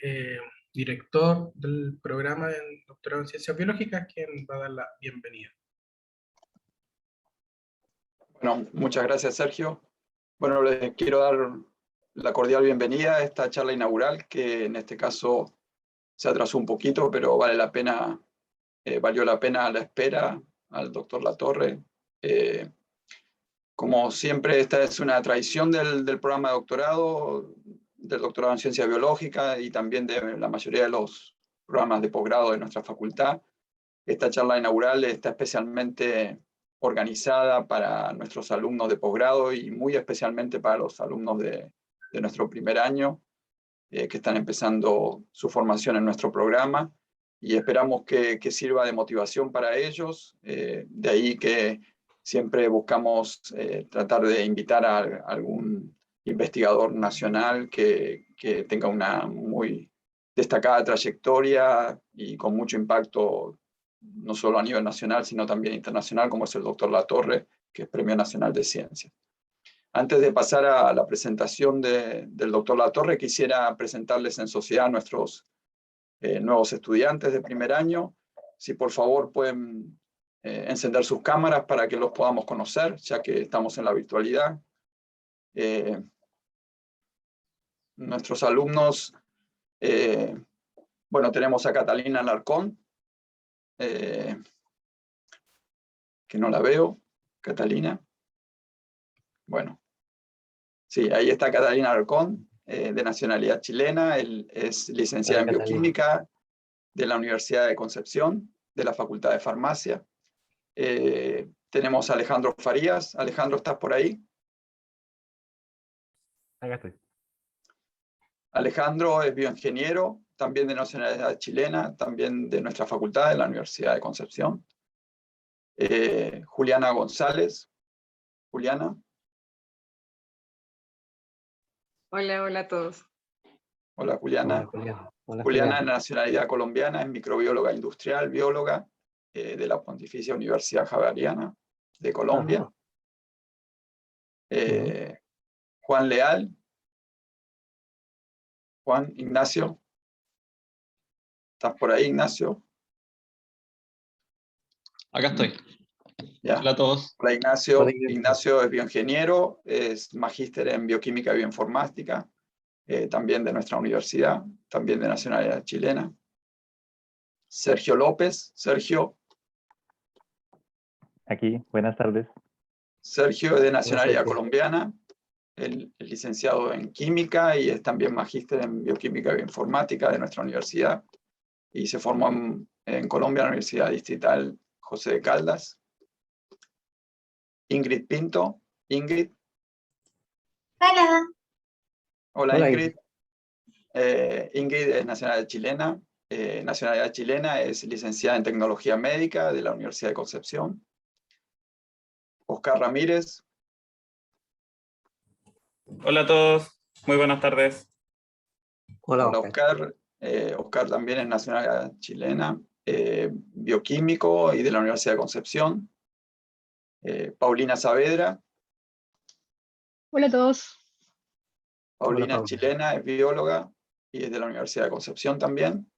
eh, director del programa de doctorado en Ciencias Biológicas, quien va a dar la bienvenida. Bueno, muchas gracias, Sergio. Bueno, les quiero dar la cordial bienvenida a esta charla inaugural, que en este caso se atrasó un poquito, pero valió la pena la espera al doctor Latorre. Como siempre, esta es una tradición del programa de doctorado, del doctorado en Ciencia Biológica y también de la mayoría de los programas de posgrado de nuestra facultad. Esta charla inaugural está especialmente organizada para nuestros alumnos de posgrado y muy especialmente para los alumnos de nuestro primer año, que están empezando su formación en nuestro programa, y esperamos que sirva de motivación para ellos. De ahí que siempre buscamos tratar de invitar a algún investigador nacional que tenga una muy destacada trayectoria y con mucho impacto, no solo a nivel nacional, sino también internacional, como es el doctor Latorre, que es Premio Nacional de Ciencias. Antes de pasar a la presentación del doctor Latorre, quisiera presentarles en sociedad a nuestros nuevos estudiantes de primer año. Si por favor pueden encender sus cámaras para que los podamos conocer, ya que estamos en la virtualidad. Nuestros alumnos, bueno, tenemos a Catalina Alarcón, que no la veo. Catalina. Bueno, sí, ahí está Catalina Alarcón, de nacionalidad chilena. Él es licenciada en bioquímica de la Universidad de Concepción, de la Facultad de Farmacia. Tenemos a Alejandro Farías. Alejandro, ¿estás por ahí? Acá estoy. Alejandro es bioingeniero, también de nacionalidad chilena, también de nuestra facultad, de la Universidad de Concepción. Juliana González. Juliana. Hola, hola a todos. Hola, Juliana. Hola, Juliana. Hola, Juliana, de nacionalidad colombiana, es microbióloga industrial, bióloga de la Pontificia Universidad Javeriana de Colombia. Juan Leal. Juan Ignacio. ¿Estás por ahí, Ignacio? Acá estoy. Ya. Hola a todos. Hola, Ignacio. Hola, Ignacio es bioingeniero, es magíster en bioquímica y bioinformática, también de nuestra universidad, también de nacionalidad chilena. Sergio López. Sergio. Aquí, buenas tardes. Sergio es de nacionalidad Sergio. colombiana, el licenciado en química y es también magíster en bioquímica y bioinformática de nuestra universidad. Y se formó en Colombia, en la Universidad Distrital José de Caldas. Ingrid Pinto. Ingrid. Hola. Hola, Hola, Ingrid. Ingrid es nacionalidad chilena. Nacionalidad chilena, es licenciada en Tecnología Médica de la Universidad de Concepción. Oscar Ramírez. Hola a todos. Muy buenas tardes. Hola, Hola, Oscar. Oscar. Oscar también es nacionalidad chilena, bioquímico y de la Universidad de Concepción. Paulina Saavedra. Hola a todos. Paulina es Paula. chilena, es bióloga y es de la Universidad de Concepción también.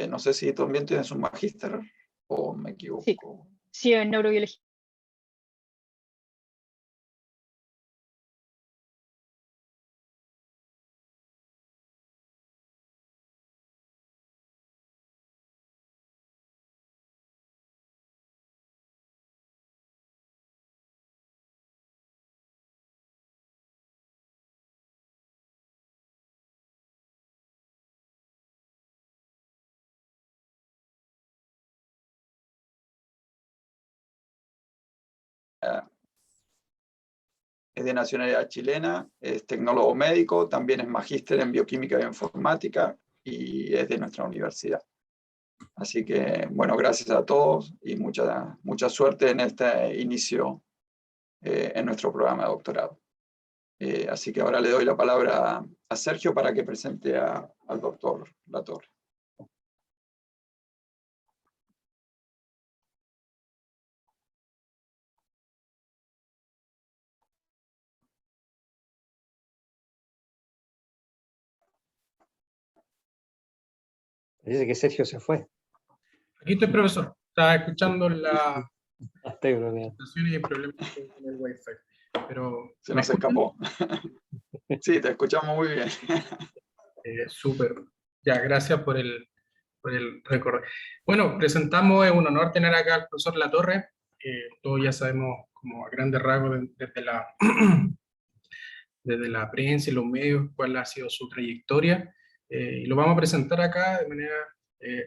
No sé si también tienes un magíster o me equivoco. Sí, en neurobiología. Es de nacionalidad chilena, es tecnólogo médico, también es magíster en bioquímica y bioinformática y es de nuestra universidad. Así que, bueno, gracias a todos y mucha suerte en este inicio en nuestro programa de doctorado. Así que ahora le doy la palabra a Sergio para que presente al doctor Latorre. Dice que Sergio se fue. Aquí estoy, profesor. Estaba escuchando la Estoy bromeando. presentación y problemas con el Wi-Fi. Pero, Se ¿me nos escuchan? escapó. Sí, te escuchamos muy bien. Súper. Ya, gracias por el recorrido. Bueno, presentamos, es un honor tener acá al profesor Latorre. Todos ya sabemos, como a grandes rasgos, desde la prensa y los medios, cuál ha sido su trayectoria. Y lo vamos a presentar acá de manera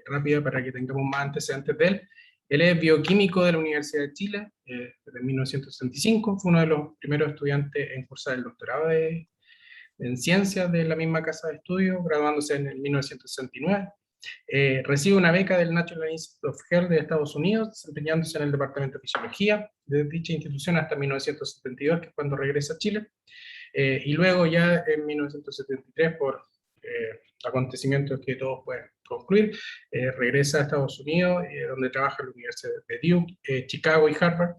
rápida para que tengamos más antecedentes de él. Él es bioquímico de la Universidad de Chile desde 1965, fue uno de los primeros estudiantes en cursar el doctorado en ciencias de la misma casa de estudio, graduándose en el 1969. Recibe una beca del National Institute of Health de Estados Unidos, desempeñándose en el Departamento de Fisiología de dicha institución hasta 1972, que es cuando regresa a Chile. Y luego ya en 1973, por acontecimientos que todos pueden concluir, regresa a Estados Unidos, donde trabaja en la Universidad de Duke, Chicago y Harvard.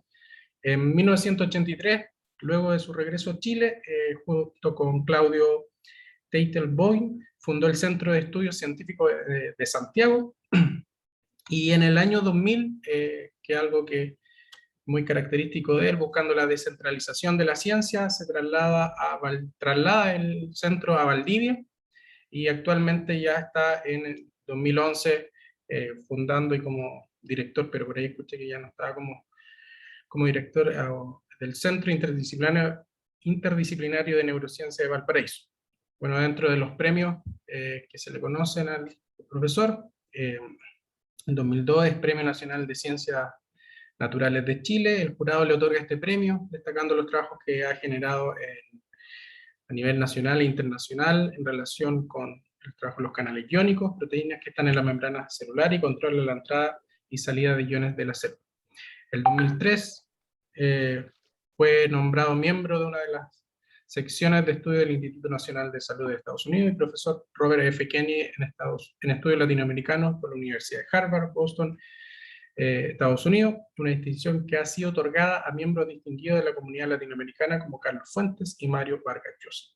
En 1983, luego de su regreso a Chile, junto con Claudio Teitelboim, fundó el Centro de Estudios Científicos de Santiago, y en el año 2000, que es algo que muy característico de él, buscando la descentralización de la ciencia, se traslada el centro a Valdivia, y actualmente ya está en el 2011 fundando y como director, pero por ahí escuché que ya no estaba como director del Centro Interdisciplinario de Neurociencia de Valparaíso. Bueno, dentro de los premios que se le conocen al profesor, en 2002 es Premio Nacional de Ciencias Naturales de Chile. El jurado le otorga este premio, destacando los trabajos que ha generado a nivel nacional e internacional en relación con el trabajo de los canales iónicos, proteínas que están en la membrana celular y controlan la entrada y salida de iones de la célula. El 2003 fue nombrado miembro de una de las secciones de estudio del Instituto Nacional de Salud de Estados Unidos y profesor Robert F. Kennedy en estudios latinoamericanos por la Universidad de Harvard, Boston, Estados Unidos, una distinción que ha sido otorgada a miembros distinguidos de la comunidad latinoamericana como Carlos Fuentes y Mario Vargas Llosa.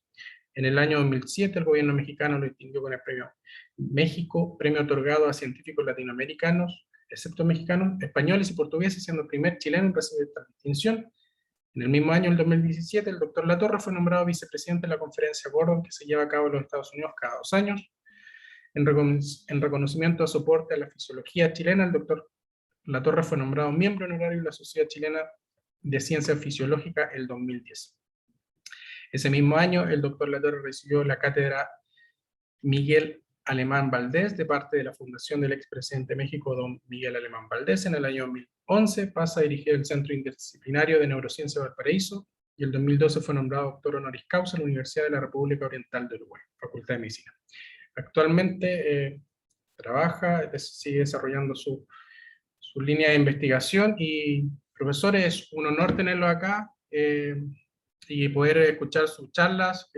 En el año 2007 el gobierno mexicano lo distinguió con el premio México, premio otorgado a científicos latinoamericanos, excepto mexicanos, españoles y portugueses, siendo el primer chileno en recibir esta distinción. En el mismo año, en 2017, el doctor Latorre fue nombrado vicepresidente de la conferencia Gordon, que se lleva a cabo en los Estados Unidos cada 2 años. En reconocimiento a soporte a la fisiología chilena, el doctor Latorre fue nombrado miembro honorario de la Sociedad Chilena de Ciencia Fisiológica el 2010. Ese mismo año, el doctor Latorre recibió la cátedra Miguel Alemán Valdés de parte de la Fundación del expresidente de México, don Miguel Alemán Valdés. En el año 2011 pasa a dirigir el Centro Interdisciplinario de Neurociencia de Valparaíso, y el 2012 fue nombrado doctor honoris causa en la Universidad de la República Oriental de Uruguay, Facultad de Medicina. Actualmente sigue desarrollando su línea de investigación, y profesor, es un honor tenerlo acá y poder escuchar sus charlas,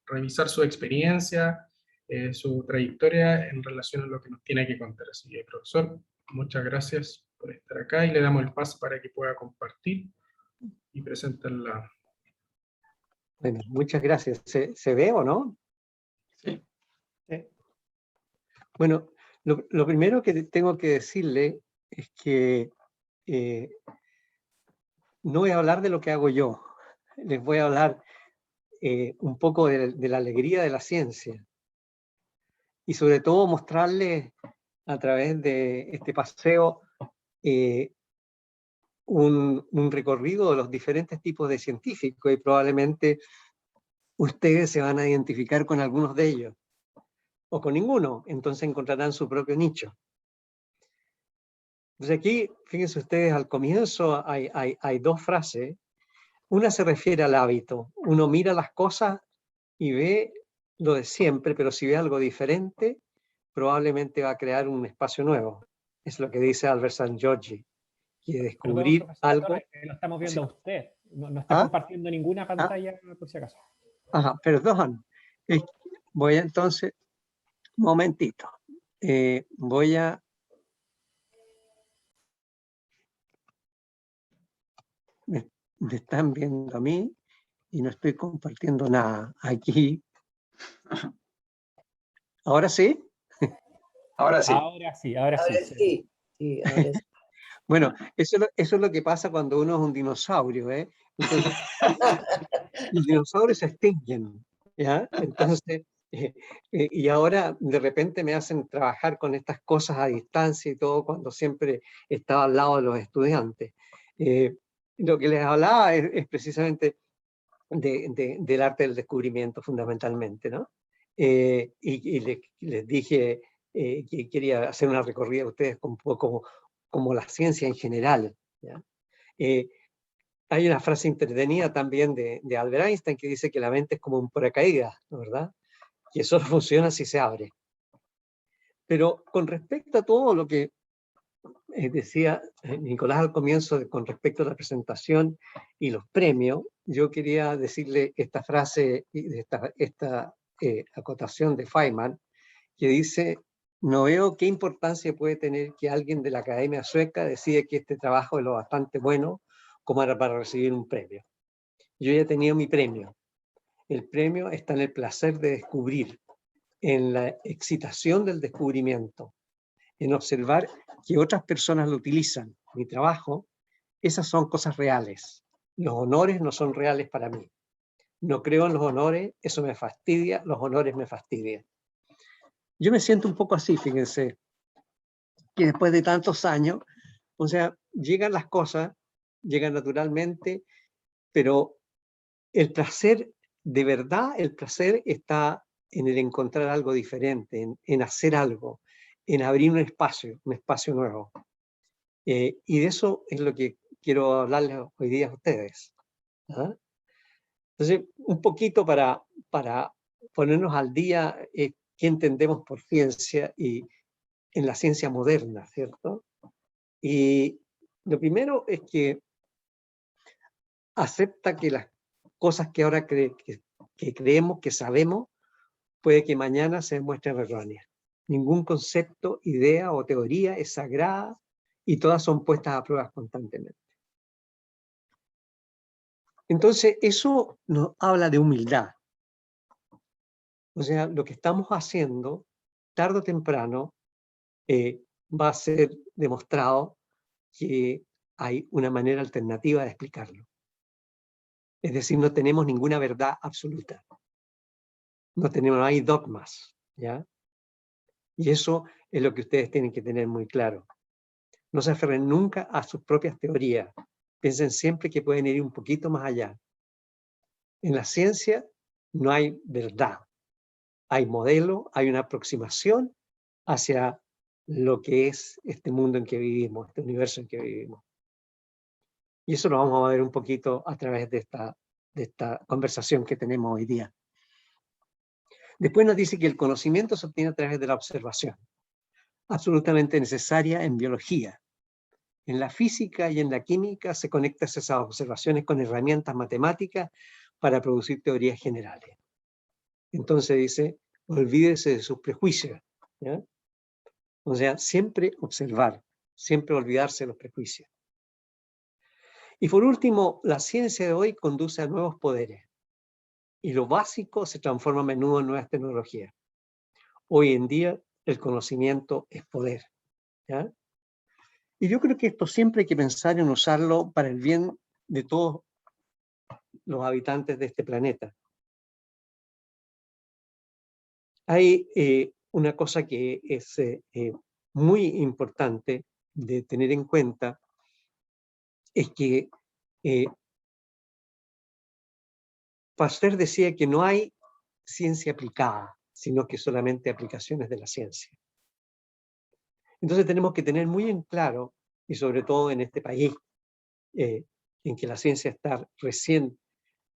revisar su experiencia, su trayectoria en relación a lo que nos tiene que contar. Así que, profesor, muchas gracias por estar acá y le damos el paso para que pueda compartir y presentar la... Bueno, muchas gracias. ¿Se ve o no? Sí. Bueno, lo primero que tengo que decirle es que no voy a hablar de lo que hago yo. Les voy a hablar un poco de la alegría de la ciencia. Y sobre todo mostrarles a través de este paseo un recorrido de los diferentes tipos de científicos, y probablemente ustedes se van a identificar con algunos de ellos, o con ninguno, entonces encontrarán su propio nicho. Entonces aquí, fíjense ustedes, al comienzo hay 2 frases. Una se refiere al hábito. Uno mira las cosas y ve lo de siempre, pero si ve algo diferente, probablemente va a crear un espacio nuevo. Es lo que dice Albert St. George, que descubrir algo... Lo estamos viendo a usted, no está compartiendo ninguna pantalla, por si acaso. Ajá, perdón. Voy a, entonces, un momentito. Voy a... Me están viendo a mí y no estoy compartiendo nada aquí. ¿Ahora sí? Ahora sí. Ahora sí, ahora sí. Ahora sí. Sí, ahora sí. Bueno, eso es lo que pasa cuando uno es un dinosaurio, ¿eh? Entonces, los dinosaurios se extinguen, ¿ya? Entonces, y ahora de repente me hacen trabajar con estas cosas a distancia y todo, cuando siempre estaba al lado de los estudiantes. Lo que les hablaba es precisamente del arte del descubrimiento, fundamentalmente, ¿no? Y les dije que quería hacer una recorrida a ustedes como la ciencia en general, ¿ya? Hay una frase entretenida también de Albert Einstein que dice que la mente es como un paracaídas, ¿no? ¿Verdad? Que solo funciona si se abre. Pero con respecto a todo lo que decía Nicolás al comienzo con respecto a la presentación y los premios, yo quería decirle esta frase, esta acotación de Feynman, que dice: no veo qué importancia puede tener que alguien de la Academia Sueca decida que este trabajo es lo bastante bueno como para recibir un premio. Yo ya he tenido mi premio. El premio está en el placer de descubrir, en la excitación del descubrimiento, en observar que otras personas lo utilizan. Mi trabajo, esas son cosas reales. Los honores no son reales para mí. No creo en los honores, eso me fastidia, los honores me fastidian. Yo me siento un poco así, fíjense, que después de tantos años, o sea, llegan las cosas, llegan naturalmente, pero el placer, de verdad, el placer está en el encontrar algo diferente, en hacer algo, en abrir un espacio nuevo. Y de eso es lo que quiero hablarles hoy día a ustedes. ¿Ah? Entonces, un poquito para ponernos al día, qué entendemos por ciencia y en la ciencia moderna, ¿cierto? Y lo primero es que acepta que las cosas que ahora que creemos, que sabemos, puede que mañana se demuestren erróneas. Ningún concepto, idea o teoría es sagrada y todas son puestas a prueba constantemente. Entonces, eso nos habla de humildad. O sea, lo que estamos haciendo, tarde o temprano, va a ser demostrado que hay una manera alternativa de explicarlo. Es decir, no tenemos ninguna verdad absoluta. No hay dogmas, ¿ya? Y eso es lo que ustedes tienen que tener muy claro. No se aferren nunca a sus propias teorías. Piensen siempre que pueden ir un poquito más allá. En la ciencia no hay verdad. Hay modelo, hay una aproximación hacia lo que es este mundo en que vivimos, este universo en que vivimos. Y eso lo vamos a ver un poquito a través de esta conversación que tenemos hoy día. Después nos dice que el conocimiento se obtiene a través de la observación, absolutamente necesaria en biología. En la física y en la química se conectan esas observaciones con herramientas matemáticas para producir teorías generales. Entonces dice, olvídese de sus prejuicios, ¿ya? O sea, siempre observar, siempre olvidarse de los prejuicios. Y por último, la ciencia de hoy conduce a nuevos poderes. Y lo básico se transforma a menudo en nuevas tecnologías. Hoy en día, el conocimiento es poder, ¿ya? Y yo creo que esto siempre hay que pensar en usarlo para el bien de todos los habitantes de este planeta. Hay una cosa que es muy importante de tener en cuenta, es que Pasteur decía que no hay ciencia aplicada, sino que solamente aplicaciones de la ciencia. Entonces tenemos que tener muy en claro, y sobre todo en este país, en que la ciencia está recién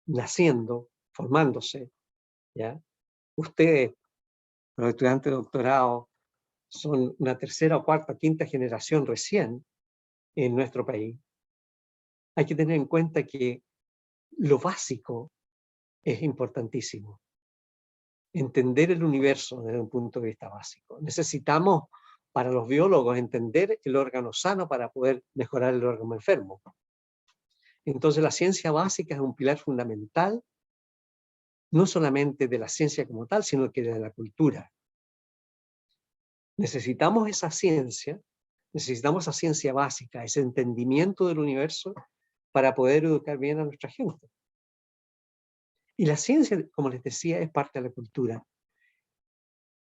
naciendo, formándose, ¿ya? Ustedes, los estudiantes de doctorado, son una tercera o cuarta o quinta generación recién en nuestro país. Hay que tener en cuenta que lo básico es importantísimo. Entender el universo desde un punto de vista básico. Necesitamos, para los biólogos, entender el órgano sano para poder mejorar el órgano enfermo. Entonces la ciencia básica es un pilar fundamental, no solamente de la ciencia como tal, sino que de la cultura. necesitamos esa ciencia básica, ese entendimiento del universo para poder educar bien a nuestra gente. Y la ciencia, como les decía, es parte de la cultura.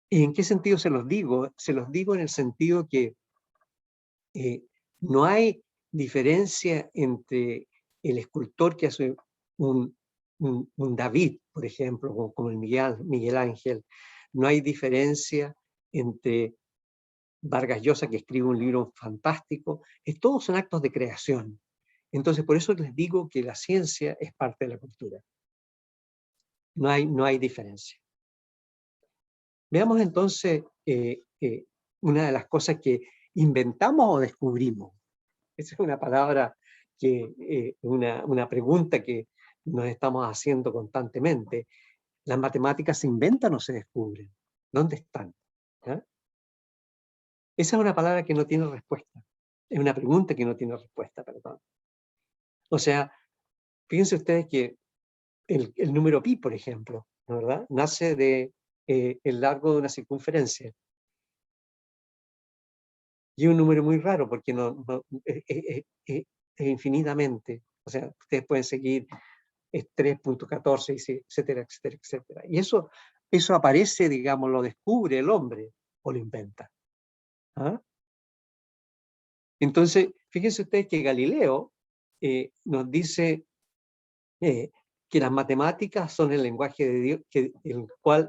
¿Y en qué sentido se los digo? Se los digo en el sentido que no hay diferencia entre el escultor que hace un David, por ejemplo, como el Miguel Ángel. No hay diferencia entre Vargas Llosa, que escribe un libro fantástico. Todos son actos de creación. Entonces, por eso les digo que la ciencia es parte de la cultura. No hay diferencia. Veamos entonces una de las cosas que inventamos o descubrimos. Esa es una palabra, una pregunta que nos estamos haciendo constantemente. ¿Las matemáticas se inventan o se descubren? ¿Dónde están? ¿Ah? Esa es una palabra que no tiene respuesta. Es una pregunta que no tiene respuesta, perdón. O sea, fíjense ustedes que el número pi, por ejemplo, ¿no, verdad? Nace de el largo de una circunferencia. Y es un número muy raro porque es infinitamente. O sea, ustedes pueden seguir 3.14, etcétera, etcétera, etcétera. Y eso aparece, digamos, lo descubre el hombre o lo inventa. ¿Ah? Entonces, fíjense ustedes que Galileo nos dice que las matemáticas son el lenguaje de Dios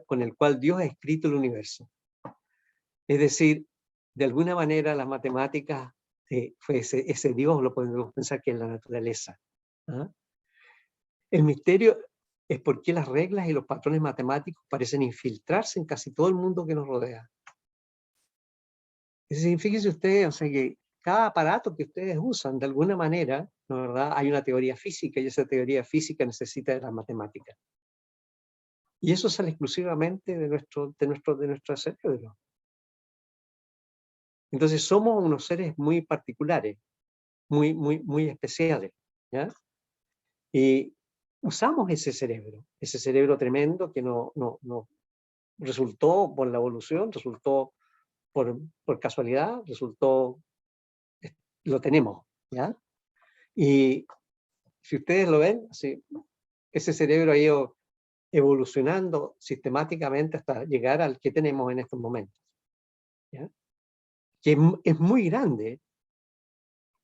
con el cual Dios ha escrito el universo. Es decir, de alguna manera las matemáticas fue ese Dios, lo podemos pensar que es la naturaleza. ¿Ah? El misterio es por qué las reglas y los patrones matemáticos parecen infiltrarse en casi todo el mundo que nos rodea. Es decir, fíjense ustedes, o sea, que cada aparato que ustedes usan, de alguna manera, ¿no, verdad? Hay una teoría física y esa teoría física necesita de las matemáticas. Y eso sale exclusivamente de nuestro cerebro. Entonces somos unos seres muy particulares, muy especiales, ¿ya? Y usamos ese cerebro tremendo que no resultó por la evolución, resultó por casualidad, lo tenemos, ¿ya? Y si ustedes lo ven, así, ese cerebro ha ido evolucionando sistemáticamente hasta llegar al que tenemos en estos momentos, ¿ya? Que es muy grande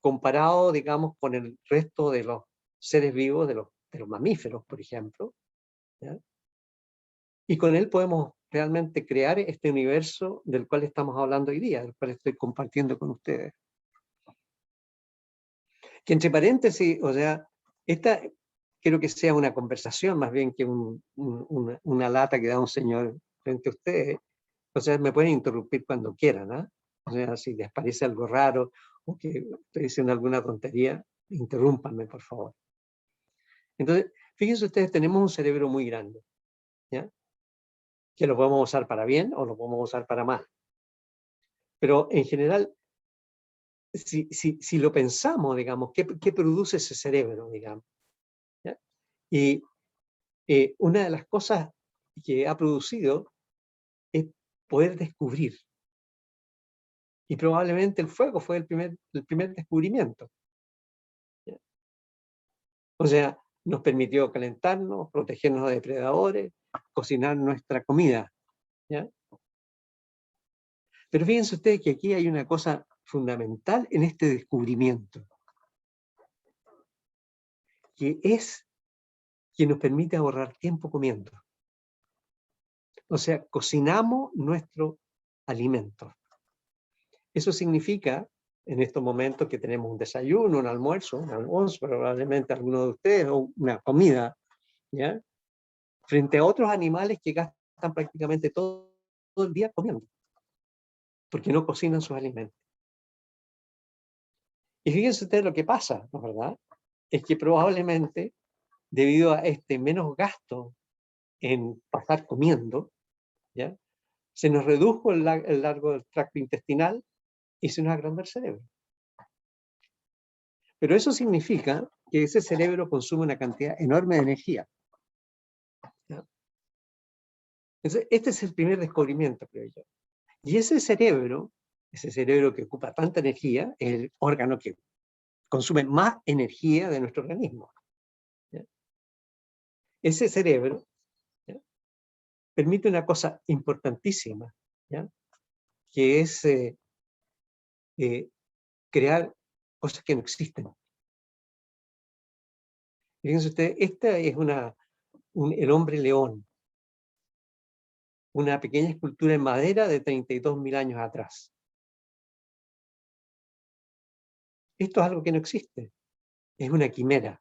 comparado, digamos, con el resto de los seres vivos, de los mamíferos, por ejemplo, ¿ya? Y con él podemos realmente crear este universo del cual estamos hablando hoy día, del cual estoy compartiendo con ustedes. Que entre paréntesis, o sea, esta quiero que sea una conversación más bien que una lata que da un señor frente a ustedes. O sea, me pueden interrumpir cuando quieran, ¿ah? O sea, si les parece algo raro o que estoy diciendo alguna tontería, interrúmpanme, por favor. Entonces, fíjense ustedes, tenemos un cerebro muy grande, ¿ya? Que lo podemos usar para bien o lo podemos usar para mal. Pero en general, si lo pensamos, digamos, ¿qué produce ese cerebro, digamos? ¿Ya? Y una de las cosas que ha producido es poder descubrir. Y probablemente el fuego fue el primer descubrimiento. ¿Ya? O sea, nos permitió calentarnos, protegernos de depredadores, cocinar nuestra comida, ¿ya? Pero fíjense ustedes que aquí hay una cosa fundamental en este descubrimiento, que es que nos permite ahorrar tiempo comiendo. O sea, cocinamos nuestro alimento. Eso significa, en estos momentos, que tenemos un desayuno, un almuerzo, probablemente alguno de ustedes, o una comida, ¿ya? Frente a otros animales que gastan prácticamente todo el día comiendo, porque no cocinan sus alimentos. Y fíjense ustedes lo que pasa, ¿no es verdad? Es que probablemente, debido a este menos gasto en pasar comiendo, ¿ya? Se nos redujo el largo del tracto intestinal y se nos agrandó el cerebro. Pero eso significa que ese cerebro consume una cantidad enorme de energía, ¿ya? Entonces, este es el primer descubrimiento, creo yo. Y ese cerebro que ocupa tanta energía, es el órgano que consume más energía de nuestro organismo. ¿Ya? Ese cerebro, ¿ya?, permite una cosa importantísima, ¿ya?, que es crear cosas que no existen. Fíjense ustedes, esta es el hombre león, una pequeña escultura en madera de 32.000 años atrás. Esto es algo que no existe, es una quimera.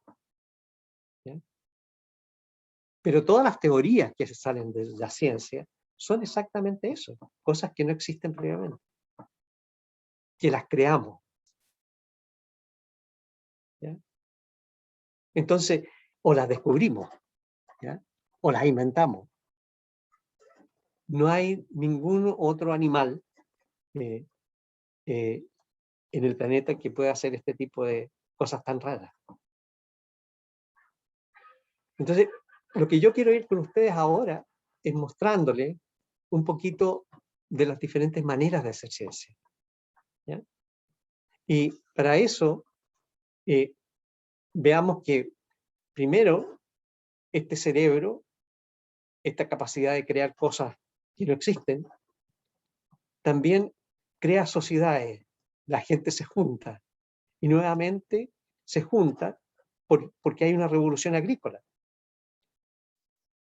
¿Ya? Pero todas las teorías que se salen de la ciencia son exactamente eso, cosas que no existen previamente, que las creamos. ¿Ya? Entonces, o las descubrimos, ¿ya?, o las inventamos. No hay ningún otro animal en el planeta que pueda hacer este tipo de cosas tan raras. Entonces, lo que yo quiero ir con ustedes ahora es mostrándoles un poquito de las diferentes maneras de hacer ciencia. ¿Ya? Y para eso, veamos que primero, este cerebro, esta capacidad de crear cosas que no existen, también crea sociedades. La gente se junta y nuevamente se junta porque hay una revolución agrícola.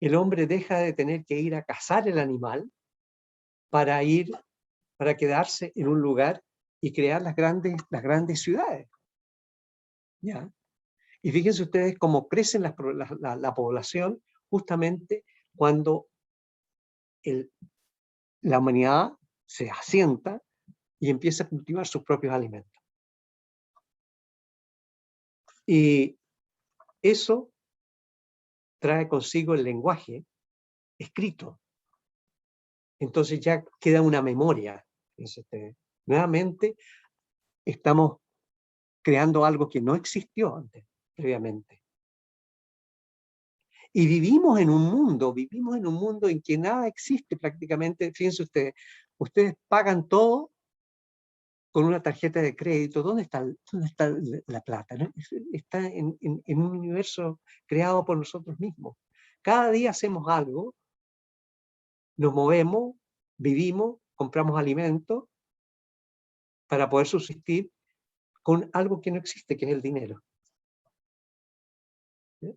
El hombre deja de tener que ir a cazar el animal para quedarse en un lugar y crear las grandes ciudades. ¿Ya? Y fíjense ustedes cómo crece la población justamente cuando la humanidad se asienta y empieza a cultivar sus propios alimentos. Y eso trae consigo el lenguaje escrito. Entonces ya queda una memoria. Nuevamente estamos creando algo que no existió antes, previamente. Y vivimos en un mundo en que nada existe prácticamente. Fíjense ustedes pagan todo con una tarjeta de crédito. ¿Dónde está la plata? ¿No? Está en un universo creado por nosotros mismos. Cada día hacemos algo, nos movemos, vivimos, compramos alimentos para poder subsistir con algo que no existe, que es el dinero. ¿Sí?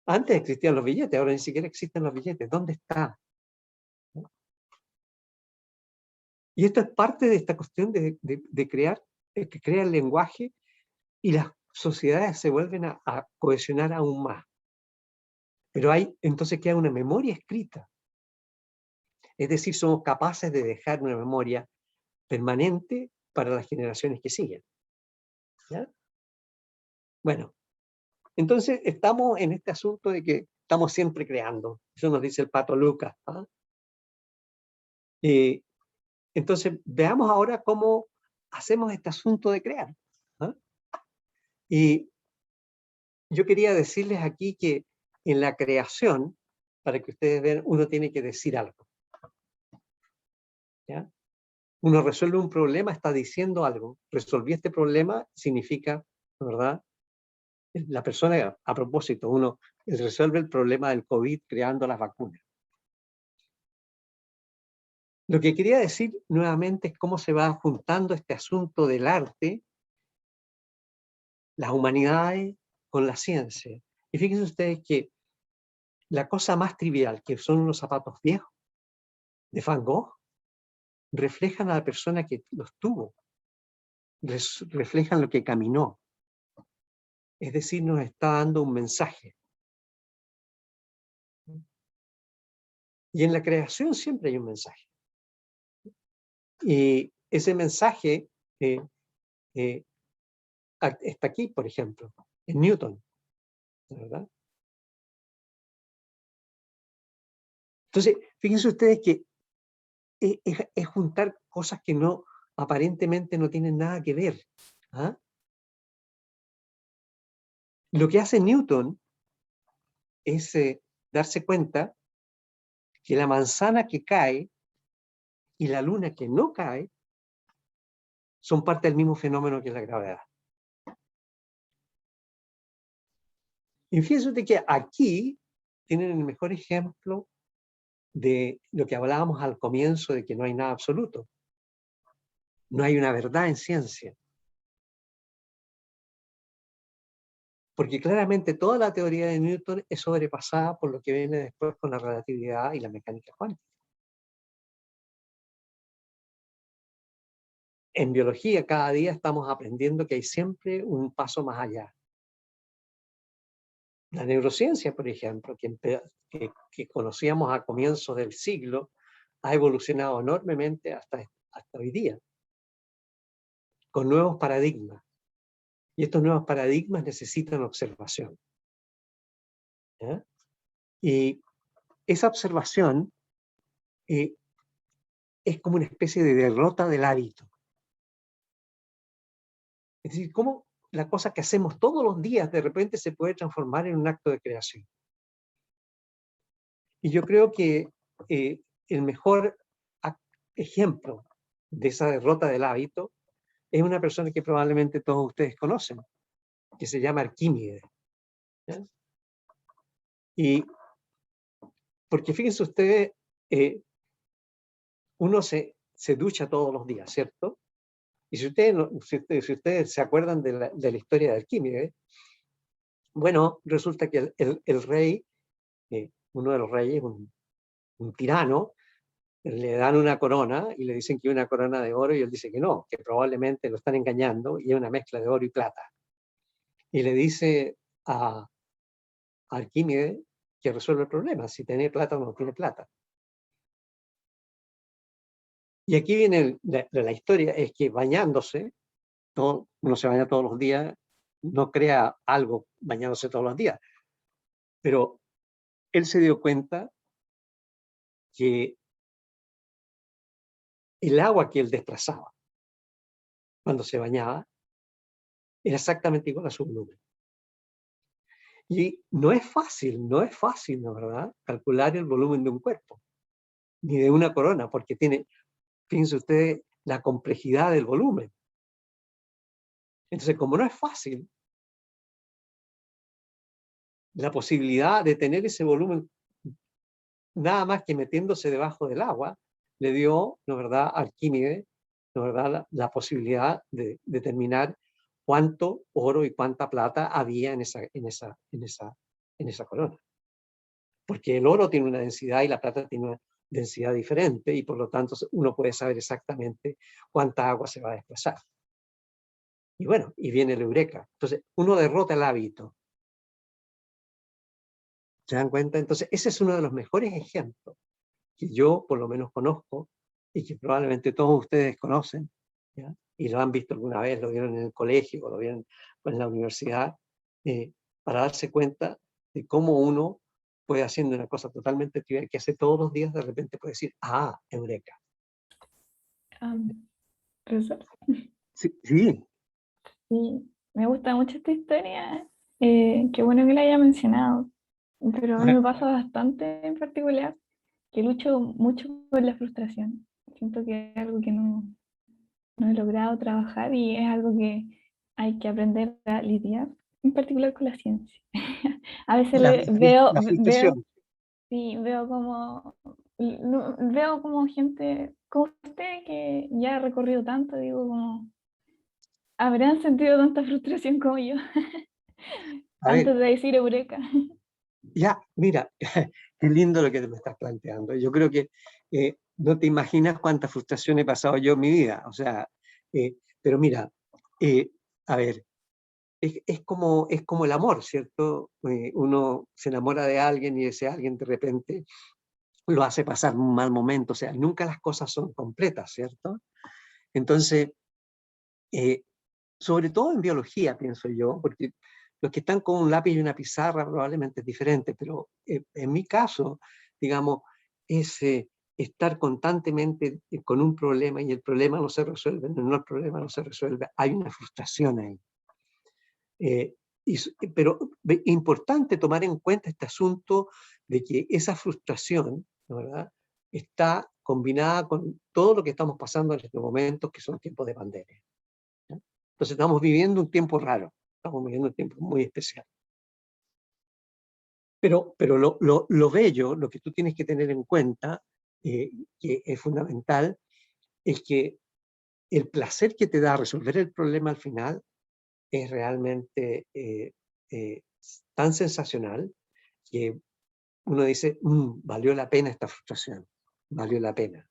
Antes existían los billetes, ahora ni siquiera existen los billetes. ¿Dónde está? ¿Sí? Y esto es parte de esta cuestión de crear, que crea el lenguaje y las sociedades se vuelven a cohesionar aún más. Pero entonces queda una memoria escrita. Es decir, somos capaces de dejar una memoria permanente para las generaciones que siguen. ¿Ya? Bueno, entonces estamos en este asunto de que estamos siempre creando. Eso nos dice el Pato Lucas. ¿Ah? Entonces, veamos ahora cómo hacemos este asunto de crear. ¿Ah? Y yo quería decirles aquí que en la creación, para que ustedes vean, uno tiene que decir algo. ¿Ya? Uno resuelve un problema, está diciendo algo. Resolví este problema significa, ¿verdad? La persona, a propósito, uno resuelve el problema del COVID creando las vacunas. Lo que quería decir nuevamente es cómo se va juntando este asunto del arte, las humanidades con la ciencia. Y fíjense ustedes que la cosa más trivial, que son unos zapatos viejos de Van Gogh, reflejan a la persona que los tuvo, reflejan lo que caminó. Es decir, nos está dando un mensaje. Y en la creación siempre hay un mensaje. Y ese mensaje está aquí, por ejemplo, en Newton, ¿verdad? Entonces, fíjense ustedes que es juntar cosas que aparentemente no tienen nada que ver. ¿Ah? Lo que hace Newton es darse cuenta que la manzana que cae y la luna que no cae son parte del mismo fenómeno que la gravedad. Y fíjense que aquí tienen el mejor ejemplo de lo que hablábamos al comienzo, de que no hay nada absoluto. No hay una verdad en ciencia. Porque claramente toda la teoría de Newton es sobrepasada por lo que viene después con la relatividad y la mecánica cuántica. En biología cada día estamos aprendiendo que hay siempre un paso más allá. La neurociencia, por ejemplo, que conocíamos a comienzos del siglo, ha evolucionado enormemente hasta hoy día, con nuevos paradigmas. Y estos nuevos paradigmas necesitan observación. ¿Ya? Y esa observación es como una especie de derrota del hábito. Es decir, cómo la cosa que hacemos todos los días de repente se puede transformar en un acto de creación. Y yo creo que el mejor ejemplo de esa derrota del hábito es una persona que probablemente todos ustedes conocen, que se llama Arquímedes. ¿Ya? Y porque fíjense ustedes, uno se ducha todos los días, ¿cierto? Y si ustedes se acuerdan de la historia de Arquímedes, bueno, resulta que el rey, uno de los reyes, un tirano, le dan una corona y le dicen que es una corona de oro y él dice que no, que probablemente lo están engañando y es una mezcla de oro y plata. Y le dice a Arquímedes que resuelve el problema, si tiene plata o no tiene plata. Y aquí viene la historia, es que bañándose, uno se baña todos los días, no crea algo bañándose todos los días, pero él se dio cuenta que el agua que él desplazaba cuando se bañaba era exactamente igual a su volumen. Y no es fácil, ¿no, verdad?, calcular el volumen de un cuerpo, ni de una corona, porque tiene, fíjense ustedes, la complejidad del volumen. Entonces, como no es fácil, la posibilidad de tener ese volumen nada más que metiéndose debajo del agua, le dio, ¿no verdad?, a Arquímedes, ¿no verdad?, la posibilidad de determinar cuánto oro y cuánta plata había en esa corona. Porque el oro tiene una densidad y la plata tiene una densidad diferente, y por lo tanto uno puede saber exactamente cuánta agua se va a desplazar. Y bueno, y viene el eureka. Entonces, uno derrota el hábito. ¿Se dan cuenta? Entonces, ese es uno de los mejores ejemplos que yo por lo menos conozco y que probablemente todos ustedes conocen, ¿ya? Y lo han visto alguna vez, lo vieron en el colegio, o lo vieron en la universidad, para darse cuenta de cómo uno puede, haciendo una cosa totalmente trivial que hace todos los días, de repente puede decir, ah, eureka. ¿Profesor? Sí, sí. Sí, me gusta mucho esta historia. Qué bueno que la haya mencionado. Pero a mí me pasa bastante en particular que lucho mucho por la frustración. Siento que es algo que no he logrado trabajar y es algo que hay que aprender a lidiar, en particular con la ciencia. A veces veo como gente como usted que ya ha recorrido tanto, digo como, ¿habrán sentido tanta frustración como yo? Antes de decir eureka. Ya, mira, qué lindo lo que me estás planteando. Yo creo que no te imaginas cuánta frustración he pasado yo en mi vida. O sea, pero mira, a ver, es como el amor, ¿cierto? Uno se enamora de alguien y ese alguien de repente lo hace pasar un mal momento. O sea, nunca las cosas son completas, ¿cierto? Entonces, sobre todo en biología, pienso yo, porque los que están con un lápiz y una pizarra probablemente es diferente, pero en mi caso, digamos, es estar constantemente con un problema y el problema no se resuelve, no, el problema no se resuelve, hay una frustración ahí. Pero es importante tomar en cuenta este asunto de que esa frustración, ¿verdad?, está combinada con todo lo que estamos pasando en estos momentos, que son tiempos de pandemia. ¿Ya? Entonces estamos viviendo un tiempo raro, estamos viviendo un tiempo muy especial. Pero lo bello, lo que tú tienes que tener en cuenta, que es fundamental, es que el placer que te da resolver el problema al final es realmente tan sensacional que uno dice, valió la pena esta frustración, valió la pena.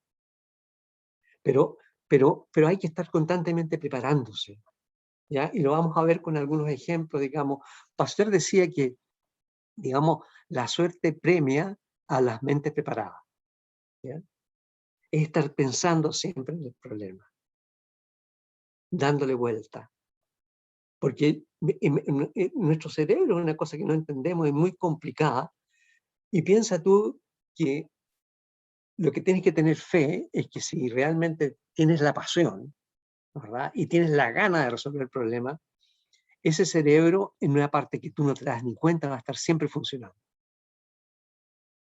Pero hay que estar constantemente preparándose, ¿ya? Y lo vamos a ver con algunos ejemplos, digamos. Pasteur decía que, digamos, la suerte premia a las mentes preparadas, ¿ya? Es estar pensando siempre en el problema, dándole vuelta. Porque nuestro cerebro es una cosa que no entendemos, es muy complicada, y piensa tú que lo que tienes que tener fe es que si realmente tienes la pasión, ¿verdad? Y tienes la gana de resolver el problema, ese cerebro, en una parte que tú no te das ni cuenta, va a estar siempre funcionando.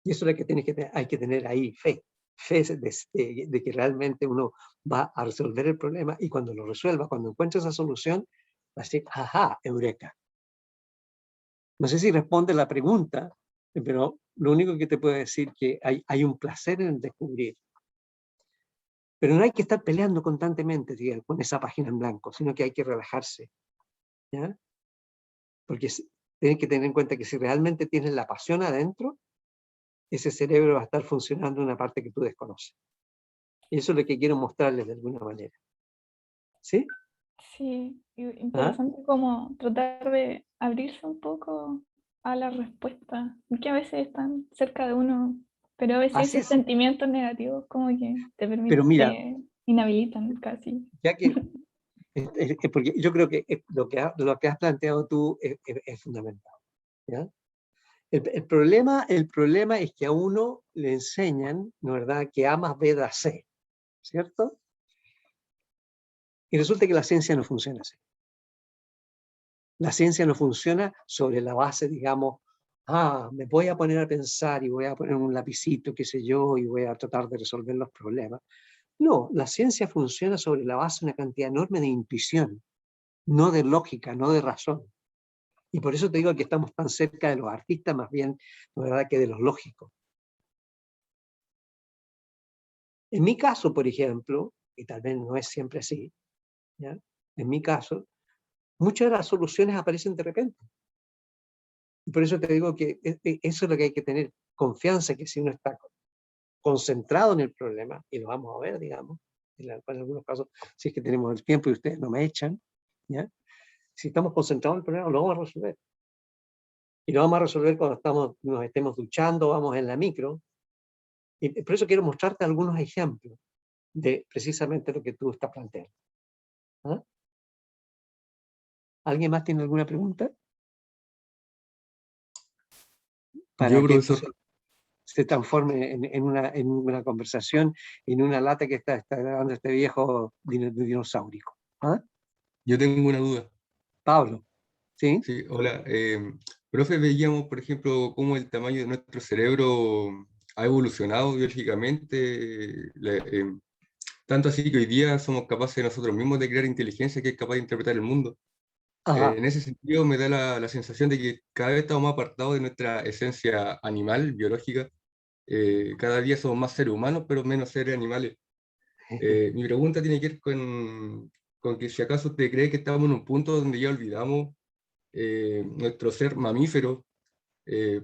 Y eso es lo que hay que tener ahí, fe. Fe de que realmente uno va a resolver el problema, y cuando lo resuelva, cuando encuentre esa solución, va a decir, ajá, eureka. No sé si responde la pregunta, pero lo único que te puedo decir es que hay un placer en descubrir. Pero no hay que estar peleando constantemente, digamos, con esa página en blanco, sino que hay que relajarse, ¿ya? Porque tienes que tener en cuenta que si realmente tienes la pasión adentro, ese cerebro va a estar funcionando en una parte que tú desconoces. Y eso es lo que quiero mostrarles de alguna manera. ¿Sí? Sí, interesante como tratar de abrirse un poco a la respuesta, que a veces están cerca de uno, pero a veces Así esos es. sentimientos negativos como que te Pero permiten, mira, te inhabilitan casi. ya que, porque yo creo que lo que has planteado tú es fundamental, ¿ya? El problema es que a uno le enseñan, ¿no es verdad?, que A más B da C, ¿cierto? Y resulta que la ciencia no funciona así. La ciencia no funciona sobre la base, digamos, me voy a poner a pensar y voy a poner un lapicito, qué sé yo, y voy a tratar de resolver los problemas. No, la ciencia funciona sobre la base de una cantidad enorme de intuición, no de lógica, no de razón. Y por eso te digo que estamos tan cerca de los artistas, más bien, la verdad, que de los lógicos. En mi caso, por ejemplo, y tal vez no es siempre así, ¿ya? En mi caso, muchas de las soluciones aparecen de repente. Y por eso te digo que eso es lo que hay que tener confianza, que si uno está concentrado en el problema, y lo vamos a ver, digamos, en algunos casos, si es que tenemos el tiempo y ustedes no me echan, ¿ya? Si estamos concentrados en el problema, lo vamos a resolver. Y lo vamos a resolver cuando nos estemos duchando, vamos en la micro. Y por eso quiero mostrarte algunos ejemplos de precisamente lo que tú estás planteando. ¿Ah? ¿Alguien más tiene alguna pregunta? Para Yo, que profesor. se transforme en una conversación, en una lata que está grabando este viejo dinosaurico. ¿Ah? Yo tengo una duda. Pablo, ¿sí? Sí, hola. Profe, veíamos, por ejemplo, cómo el tamaño de nuestro cerebro ha evolucionado biológicamente, tanto así que hoy día somos capaces nosotros mismos de crear inteligencia que es capaz de interpretar el mundo. En ese sentido me da la sensación de que cada vez estamos más apartados de nuestra esencia animal, biológica. Cada día somos más seres humanos, pero menos seres animales. Mi pregunta tiene que ver con que si acaso usted cree que estamos en un punto donde ya olvidamos nuestro ser mamífero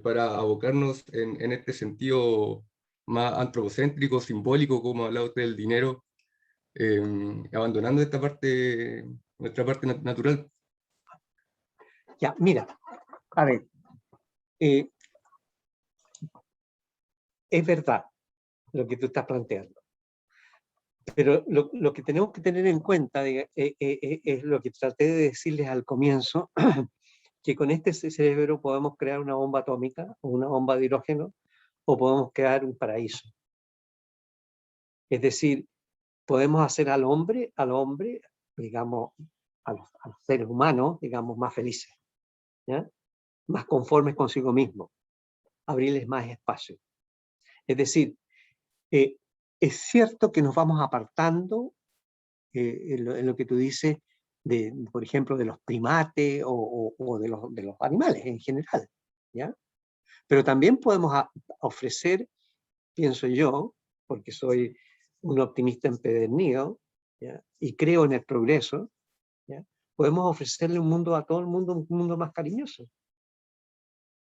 para abocarnos en este sentido más antropocéntrico, simbólico, como hablaba usted del dinero, abandonando nuestra parte natural. Ya, mira, a ver, es verdad lo que tú estás planteando, pero lo que tenemos que tener en cuenta es lo que traté de decirles al comienzo, que con este cerebro podemos crear una bomba atómica o una bomba de hidrógeno, o podemos crear un paraíso. Es decir, podemos hacer al hombre, digamos, a los seres humanos, digamos, más felices, ¿ya? Más conformes consigo mismo, abrirles más espacio. Es decir, es cierto que nos vamos apartando en lo que tú dices, por ejemplo, de los primates o de los animales en general, ¿ya? Pero también podemos ofrecer, pienso yo, porque soy un optimista empedernido, ¿ya? Y creo en el progreso, ¿ya? Podemos ofrecerle un mundo a todo el mundo, un mundo más cariñoso.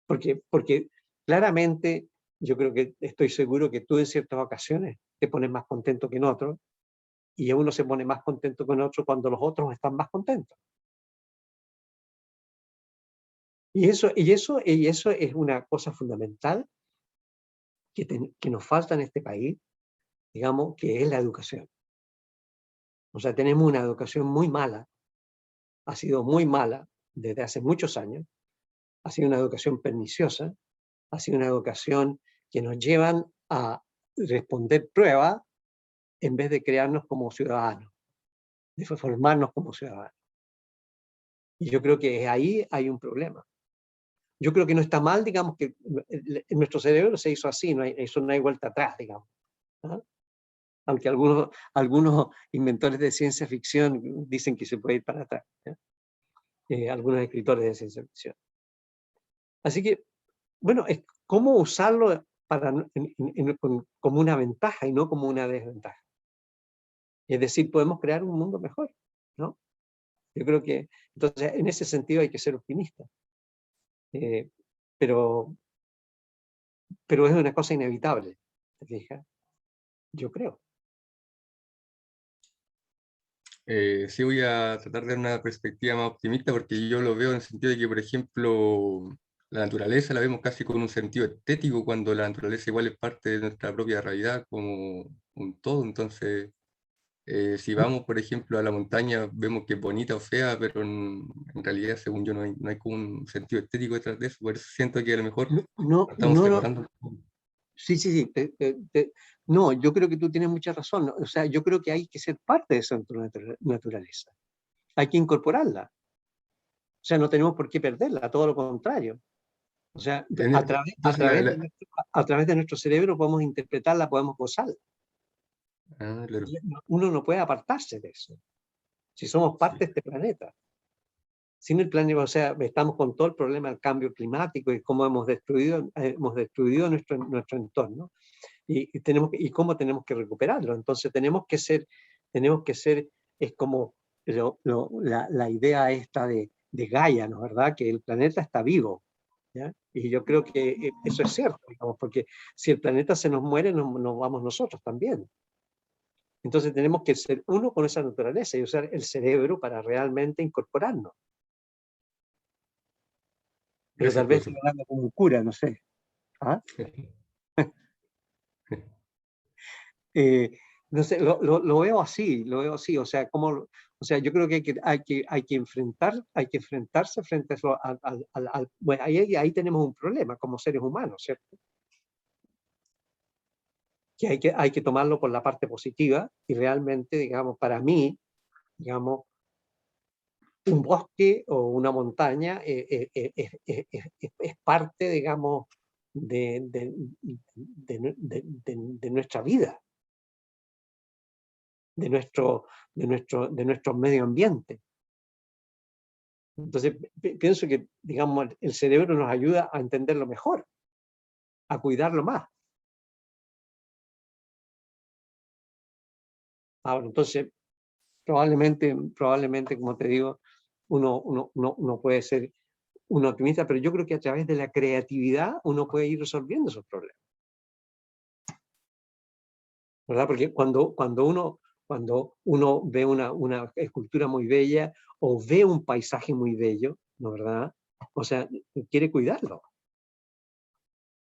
Porque claramente yo creo que estoy seguro que tú en ciertas ocasiones te pones más contento que en otros, y uno se pone más contento con otro cuando los otros están más contentos. Y eso es una cosa fundamental que nos falta en este país, digamos, que es la educación. O sea, tenemos una educación muy mala, ha sido muy mala desde hace muchos años, ha sido una educación perniciosa, ha sido una educación que nos llevan a responder pruebas en vez de crearnos como ciudadanos, de formarnos como ciudadanos. Y yo creo que ahí hay un problema. Yo creo que no está mal, digamos, que nuestro cerebro se hizo así, eso no hay vuelta atrás, digamos. ¿Ah? Aunque algunos inventores de ciencia ficción dicen que se puede ir para atrás. Algunos escritores de ciencia ficción. Así que, bueno, es cómo usarlo como una ventaja y no como una desventaja. Es decir, podemos crear un mundo mejor, ¿no? Yo creo que, entonces, en ese sentido hay que ser optimista. Pero es una cosa inevitable, ¿te fijas? Yo creo. Sí, voy a tratar de dar una perspectiva más optimista porque yo lo veo en el sentido de que, por ejemplo, la naturaleza la vemos casi con un sentido estético cuando la naturaleza igual es parte de nuestra propia realidad como un todo. Entonces, si vamos, por ejemplo, a la montaña, vemos que es bonita o fea, pero en realidad, según yo, no hay como un sentido estético detrás de eso. Por eso siento que a lo mejor No, estamos separando. sí. No, yo creo que tú tienes mucha razón. O sea, yo creo que hay que ser parte de esa naturaleza. Hay que incorporarla. O sea, no tenemos por qué perderla, todo lo contrario. O sea, a través de nuestro cerebro podemos interpretarla, podemos gozarla. Claro. Uno no puede apartarse de eso. Si somos parte de este planeta. Sin el planeta, o sea, estamos con todo el problema del cambio climático y cómo hemos destruido nuestro entorno. Y cómo tenemos que recuperarlo. Entonces tenemos que ser, es como la idea esta de Gaia, ¿no es verdad? Que el planeta está vivo, ¿ya? Y yo creo que eso es cierto, digamos, porque si el planeta se nos muere, nos vamos nosotros también. Entonces tenemos que ser uno con esa naturaleza y usar el cerebro para realmente incorporarnos. Pero tal vez estoy hablando como un cura, no sé. ¿Ah? No sé, lo veo así, o sea, yo creo que hay que enfrentarse frente a eso, bueno, ahí tenemos un problema como seres humanos, ¿cierto? Que hay que tomarlo por la parte positiva y realmente, digamos, para mí, digamos, un bosque o una montaña es parte, digamos, de nuestra vida, de nuestro medio ambiente. Entonces, pienso que, digamos, el cerebro nos ayuda a entenderlo mejor, a cuidarlo más. Ahora, entonces, probablemente, como te digo, uno puede ser un optimista, pero yo creo que a través de la creatividad uno puede ir resolviendo esos problemas. ¿Verdad? Porque cuando uno ve una escultura muy bella o ve un paisaje muy bello, ¿no es verdad? O sea, quiere cuidarlo.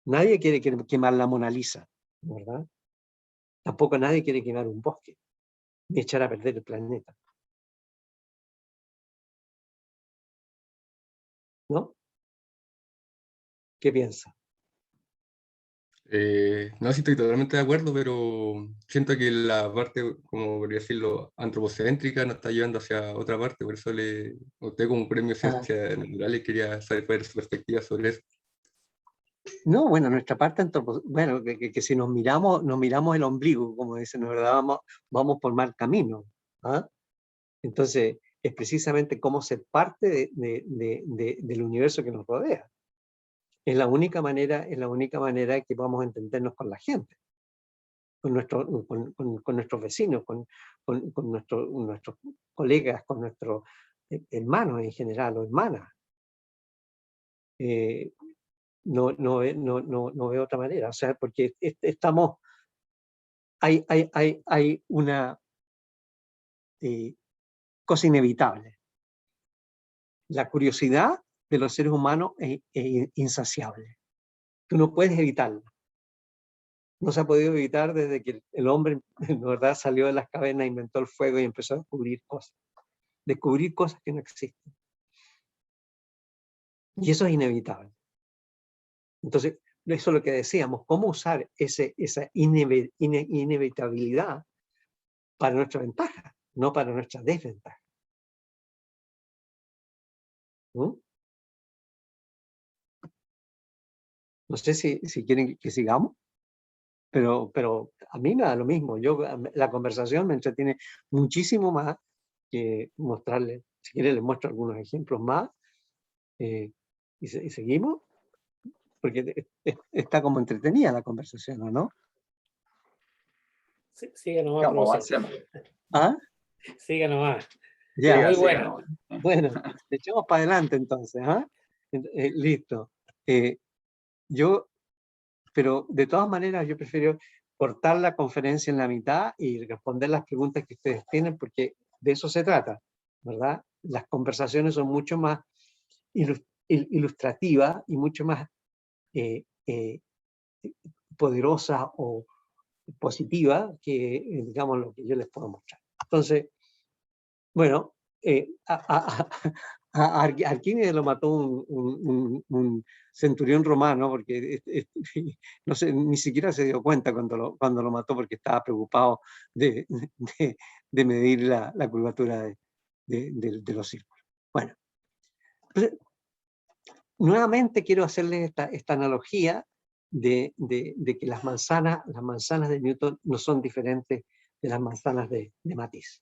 Nadie quiere quemar la Mona Lisa, ¿no es verdad? Tampoco nadie quiere quemar un bosque, ni echar a perder el planeta. ¿No? ¿Qué piensa? No, sí estoy totalmente de acuerdo, pero siento que la parte, como podría decirlo, antropocéntrica nos está llevando hacia otra parte, por eso usted como premio Ciencias Naturales quería saber su perspectiva sobre eso. No, bueno, nuestra parte, bueno, que si nos miramos el ombligo, como dicen, ¿verdad? Vamos por mal camino. ¿Ah? Entonces, es precisamente cómo ser parte del universo que nos rodea. Es la única manera que vamos a entendernos con la gente, con nuestros vecinos, con nuestros colegas, con nuestros hermanos en general o hermanas. No veo otra manera, o sea, porque estamos, hay una cosa inevitable. La curiosidad de los seres humanos es insaciable. Tú no puedes evitarla. No se ha podido evitar desde que el hombre, en verdad, salió de las cavernas, inventó el fuego y empezó a descubrir cosas que no existen. Y eso es inevitable. Entonces, eso es lo que decíamos, cómo usar esa inevitabilidad para nuestra ventaja, no para nuestra desventaja. ¿Mm? No sé si quieren que sigamos, pero a mí me da lo mismo. La conversación me entretiene muchísimo más que mostrarles. Si quieren les muestro algunos ejemplos más y seguimos, porque está como entretenida la conversación, ¿o no? Sigue nomás, Vamos, profesor. avancemos. ¿Ah? Sigue nomás. Ya, Siga, muy siga. bueno. Bueno, le echamos para adelante entonces, ¿ah? Listo. Pero de todas maneras yo prefiero cortar la conferencia en la mitad y responder las preguntas que ustedes tienen, porque de eso se trata, ¿verdad? Las conversaciones son mucho más ilustrativas y mucho más poderosas o positivas que, digamos, lo que yo les puedo mostrar. Entonces, bueno, a Arquímedes lo mató un centurión romano, porque no sé, ni siquiera se dio cuenta cuando lo mató, porque estaba preocupado de medir la curvatura de los círculos. Bueno, entonces, nuevamente quiero hacerles esta analogía de que las manzanas de Newton no son diferentes de las manzanas de Matisse.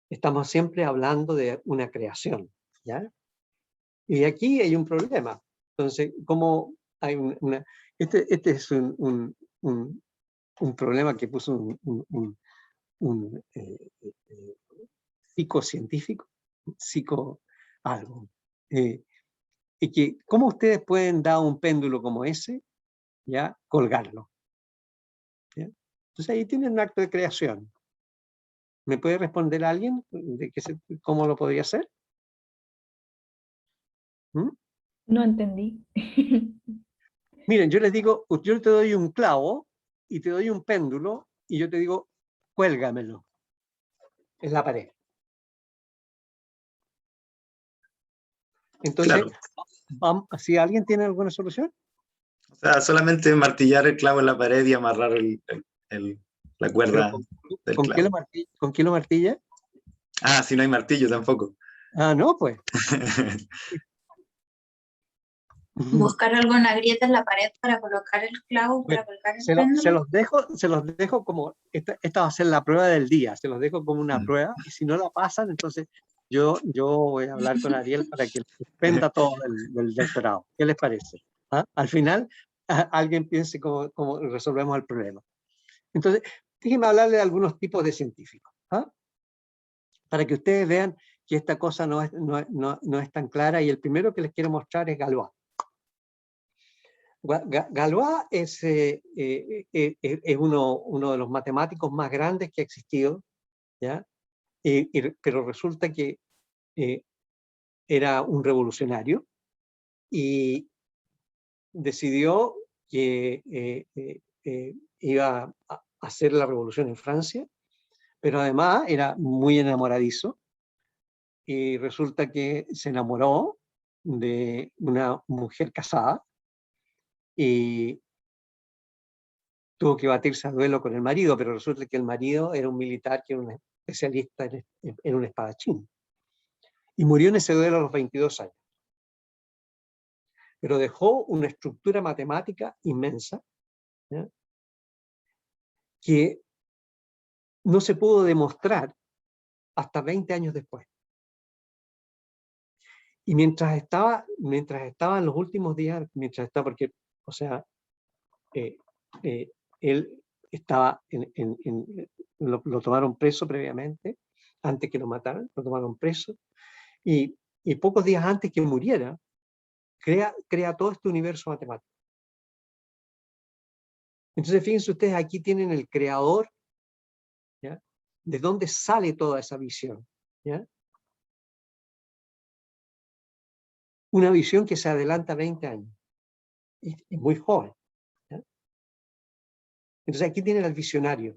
Estamos siempre hablando de una creación, ¿ya? Y aquí hay un problema. Entonces, ¿cómo hay este es un problema que puso un psicocientífico, algo. Y que, ¿cómo ustedes pueden dar un péndulo como ese, ya, colgarlo? ¿Ya? Entonces ahí tienen un acto de creación. ¿Me puede responder alguien de cómo lo podría hacer? ¿Mm? No entendí. Miren, yo les digo, yo te doy un clavo y te doy un péndulo y yo te digo, cuélgamelo en la pared. Entonces, Claro. ¿si alguien tiene alguna solución? O sea, solamente martillar el clavo en la pared y amarrar la cuerda del clavo. ¿Con qué lo martilla? Ah, si no hay martillo tampoco. Ah, no, pues. Buscar alguna grieta en la pared para colocar el clavo, para colgar el péndulo. Se los dejo como, esta va a ser la prueba del día, se los dejo como una prueba, y si no la pasan, entonces yo voy a hablar con Ariel para que suspenda todo del doctorado. ¿Qué les parece? ¿Ah? Al final, alguien piense cómo resolvemos el problema. Entonces, déjenme hablarle de algunos tipos de científicos, ¿ah? Para que ustedes vean que esta cosa no es tan clara, y el primero que les quiero mostrar es Galois. Galois es uno de los matemáticos más grandes que ha existido, ¿ya? Pero resulta que era un revolucionario y decidió que iba a hacer la revolución en Francia, pero además era muy enamoradizo y resulta que se enamoró de una mujer casada y tuvo que batirse a duelo con el marido, pero resulta que el marido era un militar que era un especialista en un espadachín. Y murió en ese duelo a los 22 años. pero dejó una estructura matemática inmensa, ¿ya? Que no se pudo demostrar hasta 20 años después. Y mientras estaba en los últimos días, porque, o sea, él estaba lo tomaron preso previamente, antes que lo mataran, lo tomaron preso, y pocos días antes que muriera, crea todo este universo matemático. Entonces, fíjense ustedes, aquí tienen el creador, ¿ya? De dónde sale toda esa visión, ¿ya? Una visión que se adelanta 20 años, y muy joven, ¿ya? Entonces, aquí tienen al visionario.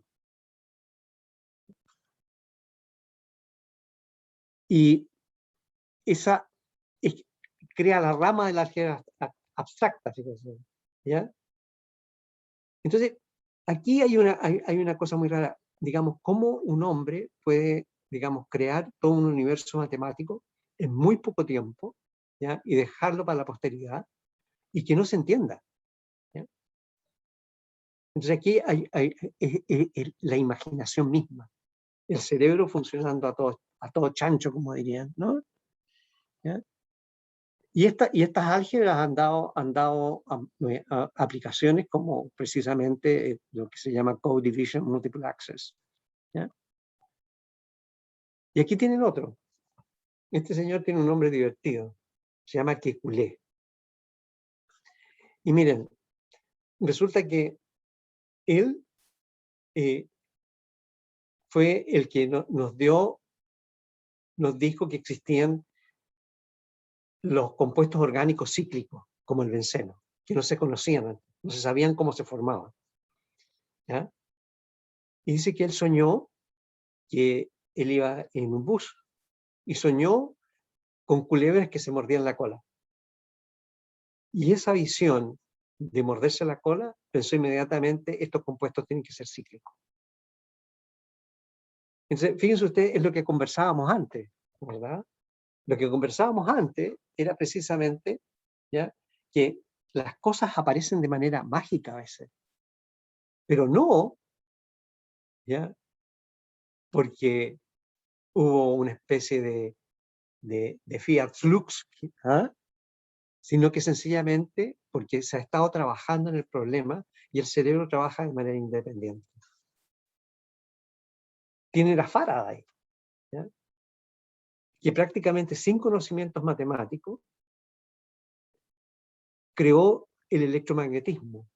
Y esa crea la rama de la álgebra abstracta, fíjense, ¿ya? Entonces, aquí hay una cosa muy rara, digamos, cómo un hombre puede, digamos, crear todo un universo matemático en muy poco tiempo, ¿ya? Y dejarlo para la posteridad, y que no se entienda, ¿ya? Entonces aquí hay la imaginación misma, el cerebro funcionando a todo chancho, como dirían, ¿no? ¿Ya? Y estas álgebras han dado aplicaciones como precisamente lo que se llama Code Division Multiple Access, ¿ya? Y aquí tienen otro. Este señor tiene un nombre divertido. Se llama Kekulé. Y miren, resulta que él fue el que nos dijo que existían los compuestos orgánicos cíclicos, como el benceno, que no se conocían antes, no se sabían cómo se formaban, ¿ya? Y dice que él soñó que él iba en un bus y soñó con culebras que se mordían la cola. Y esa visión de morderse la cola, pensó inmediatamente, estos compuestos tienen que ser cíclicos. Entonces, fíjense ustedes, es lo que conversábamos antes, ¿verdad? Lo que conversábamos antes era precisamente, ¿ya?, que las cosas aparecen de manera mágica a veces, pero no, ¿ya?, porque hubo una especie de fiat flux, ¿ah?, sino que sencillamente porque se ha estado trabajando en el problema y el cerebro trabaja de manera independiente. Tiene la Faraday, ¿ya?, que prácticamente sin conocimientos matemáticos creó el electromagnetismo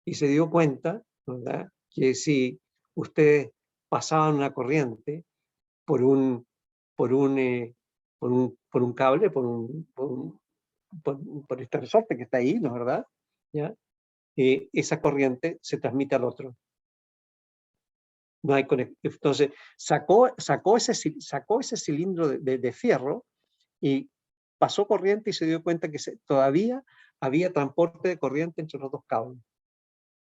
y se dio cuenta, ¿verdad?, que si ustedes pasaban una corriente por un cable, por este resorte que está ahí, ¿no es verdad?, ¿ya?, esa corriente se transmite al otro. No hay entonces sacó ese cilindro de fierro y pasó corriente y se dio cuenta que todavía había transporte de corriente entre los dos cables.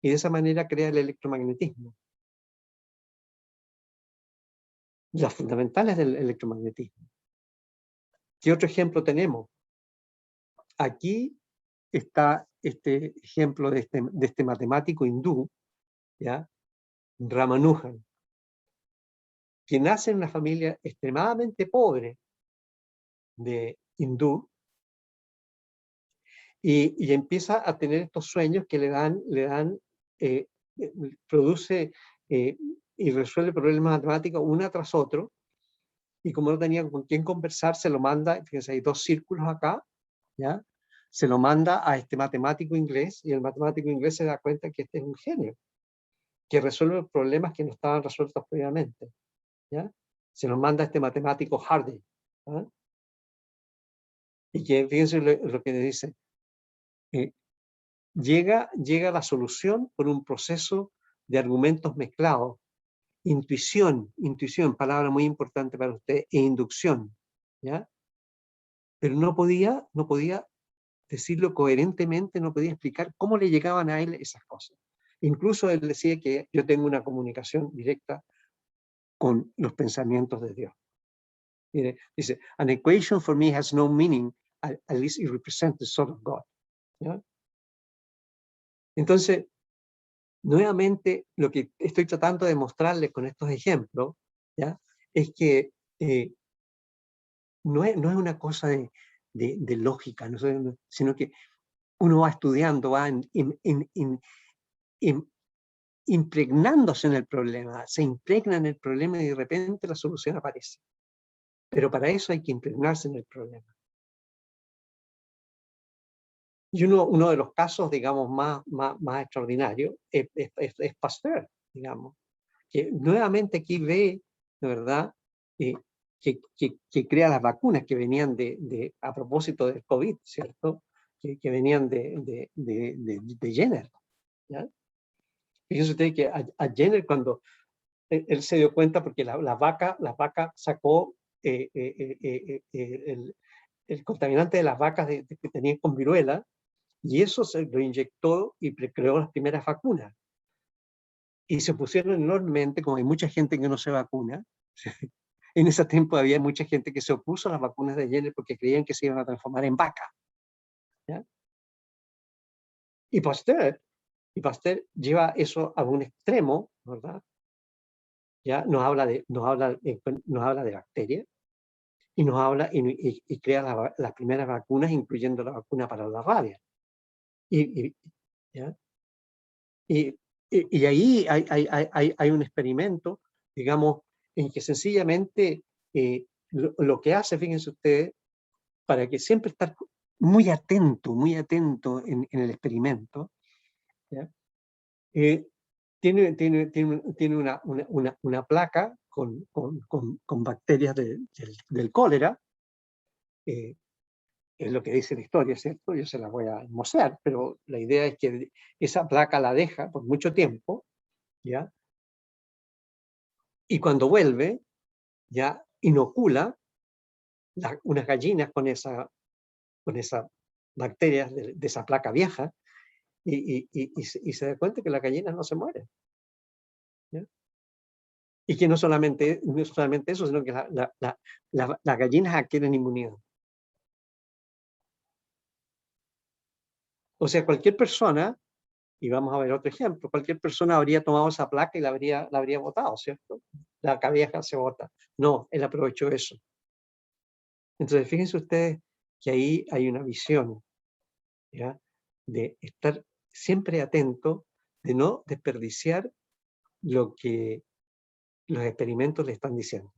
Y de esa manera crea el electromagnetismo. Las fundamentales del electromagnetismo. ¿Qué otro ejemplo tenemos? Aquí está este ejemplo de este matemático hindú, ¿ya?, Ramanujan, que nace en una familia extremadamente pobre de hindú y empieza a tener estos sueños que produce y resuelve problemas matemáticos una tras otro, y como no tenía con quién conversar, se lo manda, fíjense, hay dos círculos acá, ¿ya?, se lo manda a este matemático inglés, y el matemático inglés se da cuenta que este es un genio, que resuelve problemas que no estaban resueltos previamente, ¿ya? Se lo manda a este matemático Hardy, ¿ya?, y que fíjense lo que le dice, llega la solución por un proceso de argumentos mezclados, intuición, palabra muy importante para usted, e inducción, ¿ya? Pero no podía decirlo coherentemente, no podía explicar cómo le llegaban a él esas cosas. Incluso él decía que yo tengo una comunicación directa con los pensamientos de Dios. Mire, dice, an equation for me has no meaning, at least it represents the soul of God. ¿ya? Entonces, nuevamente, lo que estoy tratando de mostrarles con estos ejemplos, ¿ya? Es que no es una cosa de lógica, sino que uno va estudiando, va impregnándose en el problema, se impregna en el problema y de repente la solución aparece. Pero para eso hay que impregnarse en el problema. Y uno de los casos, digamos, más extraordinarios es Pasteur, digamos, que nuevamente aquí ve, de verdad, que crea las vacunas que venían a propósito del COVID, ¿cierto? Que venían de Jenner, ¿ya? Fíjense ustedes que a Jenner, cuando él se dio cuenta, porque la vaca sacó el contaminante de las vacas que tenían con viruela, y eso se lo inyectó y creó las primeras vacunas. Y se pusieron enormemente, como hay mucha gente que no se vacuna, en ese tiempo había mucha gente que se opuso a las vacunas de Jenner porque creían que se iban a transformar en vaca, ¿ya? Y Pasteur lleva eso a un extremo, ¿verdad? Ya nos habla de bacterias y nos habla y crea las primeras vacunas, incluyendo la vacuna para la rabia. ¿Ya? Y ahí hay un experimento, digamos, en que sencillamente lo que hace, fíjense ustedes, para que siempre estar muy atento en el experimento, ¿ya? Tiene una placa con bacterias del cólera, es lo que dice la historia, ¿cierto? Yo se la voy a mostrar, pero la idea es que esa placa la deja por mucho tiempo, ¿ya? Y cuando vuelve, ya inocula unas gallinas con esas bacterias de esa placa vieja, y se da cuenta que las gallinas no se mueren, ¿ya? Y que no solamente eso, sino que las gallinas adquieren inmunidad. O sea, cualquier persona, y vamos a ver otro ejemplo, cualquier persona habría tomado esa placa y la habría botado, ¿cierto? La vieja se bota. No, él aprovechó eso. Entonces, fíjense ustedes que ahí hay una visión, ¿ya? De estar siempre atento, de no desperdiciar lo que los experimentos le están diciendo.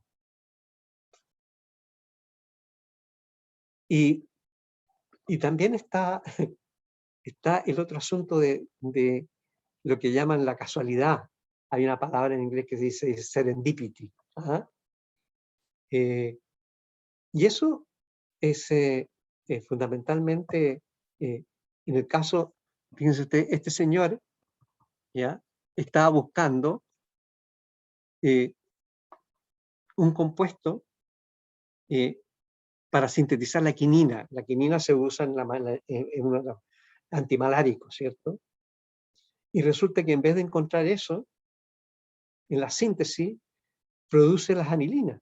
Y también está el otro asunto de lo que llaman la casualidad. Hay una palabra en inglés que se dice serendipity. ¿Ah? Y eso es fundamentalmente, en el caso, fíjense usted, este señor, ¿ya?, estaba buscando un compuesto para sintetizar la quinina. La quinina se usa en unos antimaláricos, ¿cierto? Y resulta que en vez de encontrar eso, en la síntesis, produce las anilinas.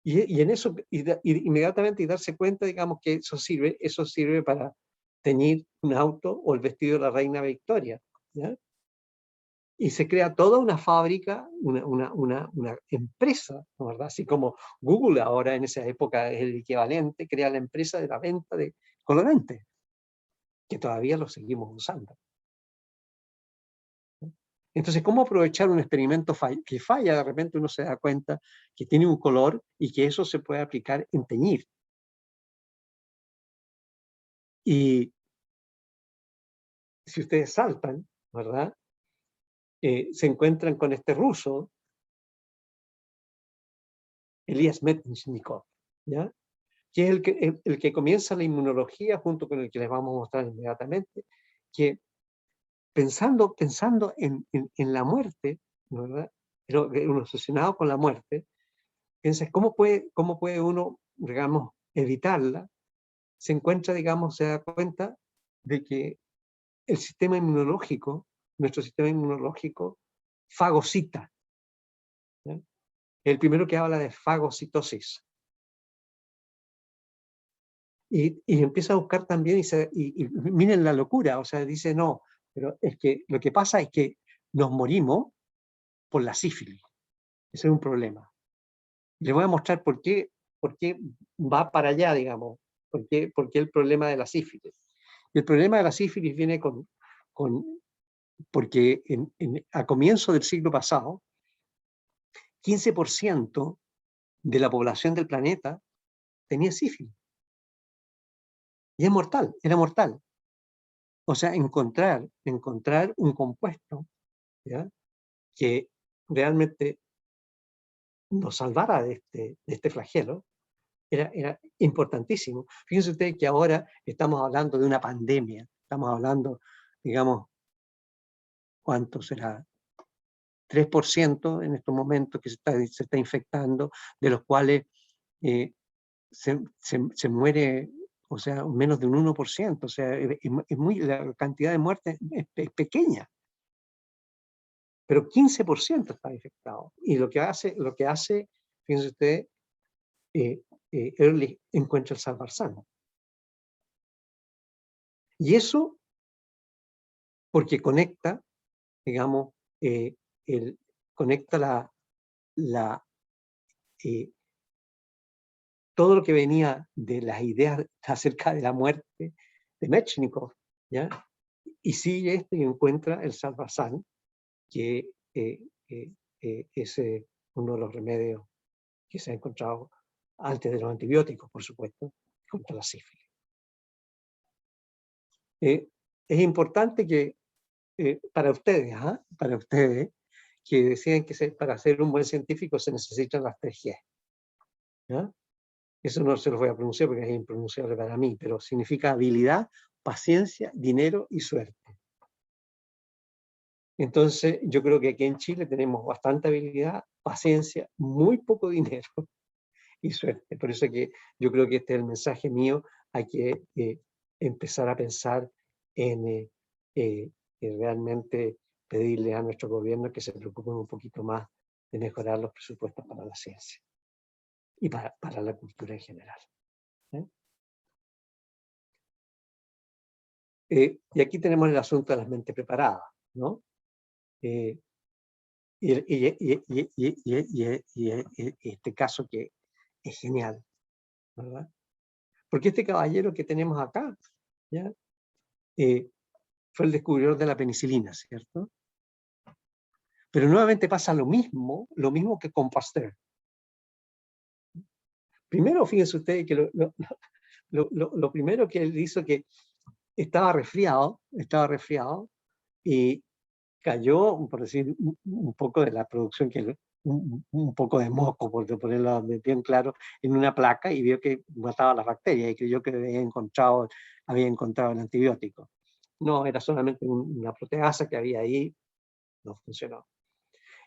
Y en eso, inmediatamente, y darse cuenta, digamos, que eso sirve para teñir un auto o el vestido de la reina Victoria, ¿ya? Y se crea toda una fábrica, una empresa, ¿no? ¿Verdad? Así como Google ahora en esa época es el equivalente, crea la empresa de la venta de colorantes, que todavía lo seguimos usando. Entonces, ¿cómo aprovechar un experimento que falla? De repente uno se da cuenta que tiene un color y que eso se puede aplicar en teñir. Y si ustedes saltan, ¿verdad?, se encuentran con este ruso, Elias Metshnikov, ¿ya?, que es el que comienza la inmunología, junto con el que les vamos a mostrar inmediatamente, que pensando en la muerte, ¿verdad?, pero uno obsesionado con la muerte, piensa, ¿cómo puede uno, digamos, evitarla? Se encuentra, digamos, se da cuenta de que el sistema inmunológico, nuestro sistema inmunológico, fagocita, ¿ya? El primero que habla de fagocitosis. Y empieza a buscar también, y miren la locura, o sea, dice, no, pero es que lo que pasa es que nos morimos por la sífilis. Ese es un problema. Les voy a mostrar por qué va para allá, digamos, por qué el problema de la sífilis. El problema de la sífilis viene porque a comienzo del siglo pasado, 15% de la población del planeta tenía sífilis. Y es mortal, era mortal. O sea, encontrar un compuesto, ¿ya?, que realmente nos salvara de este flagelo, era importantísimo. Fíjense ustedes que ahora estamos hablando de una pandemia, estamos hablando, digamos, ¿cuánto será? 3% en estos momentos que se está infectando, de los cuales se muere, o sea, menos de un 1%, o sea, la cantidad de muertes es pequeña. Pero 15% está infectado. Y lo que hace, fíjense ustedes, Ehrlich encuentra el salvarsano. Y eso porque conecta, digamos, conecta todo lo que venía de las ideas acerca de la muerte de Mechnikov, ¿ya? Y sigue esto y encuentra el salvarsan, que es uno de los remedios que se ha encontrado antes de los antibióticos, por supuesto, contra la sífilis. Es importante que para ustedes, que decían que para ser un buen científico se necesitan las 3G. ¿Ya? Eso no se los voy a pronunciar porque es impronunciable para mí, pero significa habilidad, paciencia, dinero y suerte. Entonces, yo creo que aquí en Chile tenemos bastante habilidad, paciencia, muy poco dinero y suerte. Por eso que yo creo que este es el mensaje mío. Hay que empezar a pensar en realmente pedirle a nuestro gobierno que se preocupen un poquito más de mejorar los presupuestos para la ciencia y para la cultura en general. Y aquí tenemos el asunto de las mentes preparadas, ¿no? Y este caso que es genial, ¿verdad? Porque este caballero que tenemos acá, ¿ya? Fue el descubridor de la penicilina, ¿cierto? Pero nuevamente pasa lo mismo que con Pasteur. Primero, fíjense ustedes que lo primero que él hizo, que estaba resfriado y cayó, por decir, un poco de la producción, un poco de moco, por ponerlo bien claro, en una placa y vio que mataba las bacterias y creyó que había encontrado el antibiótico. No, era solamente una proteasa que había ahí, no funcionó.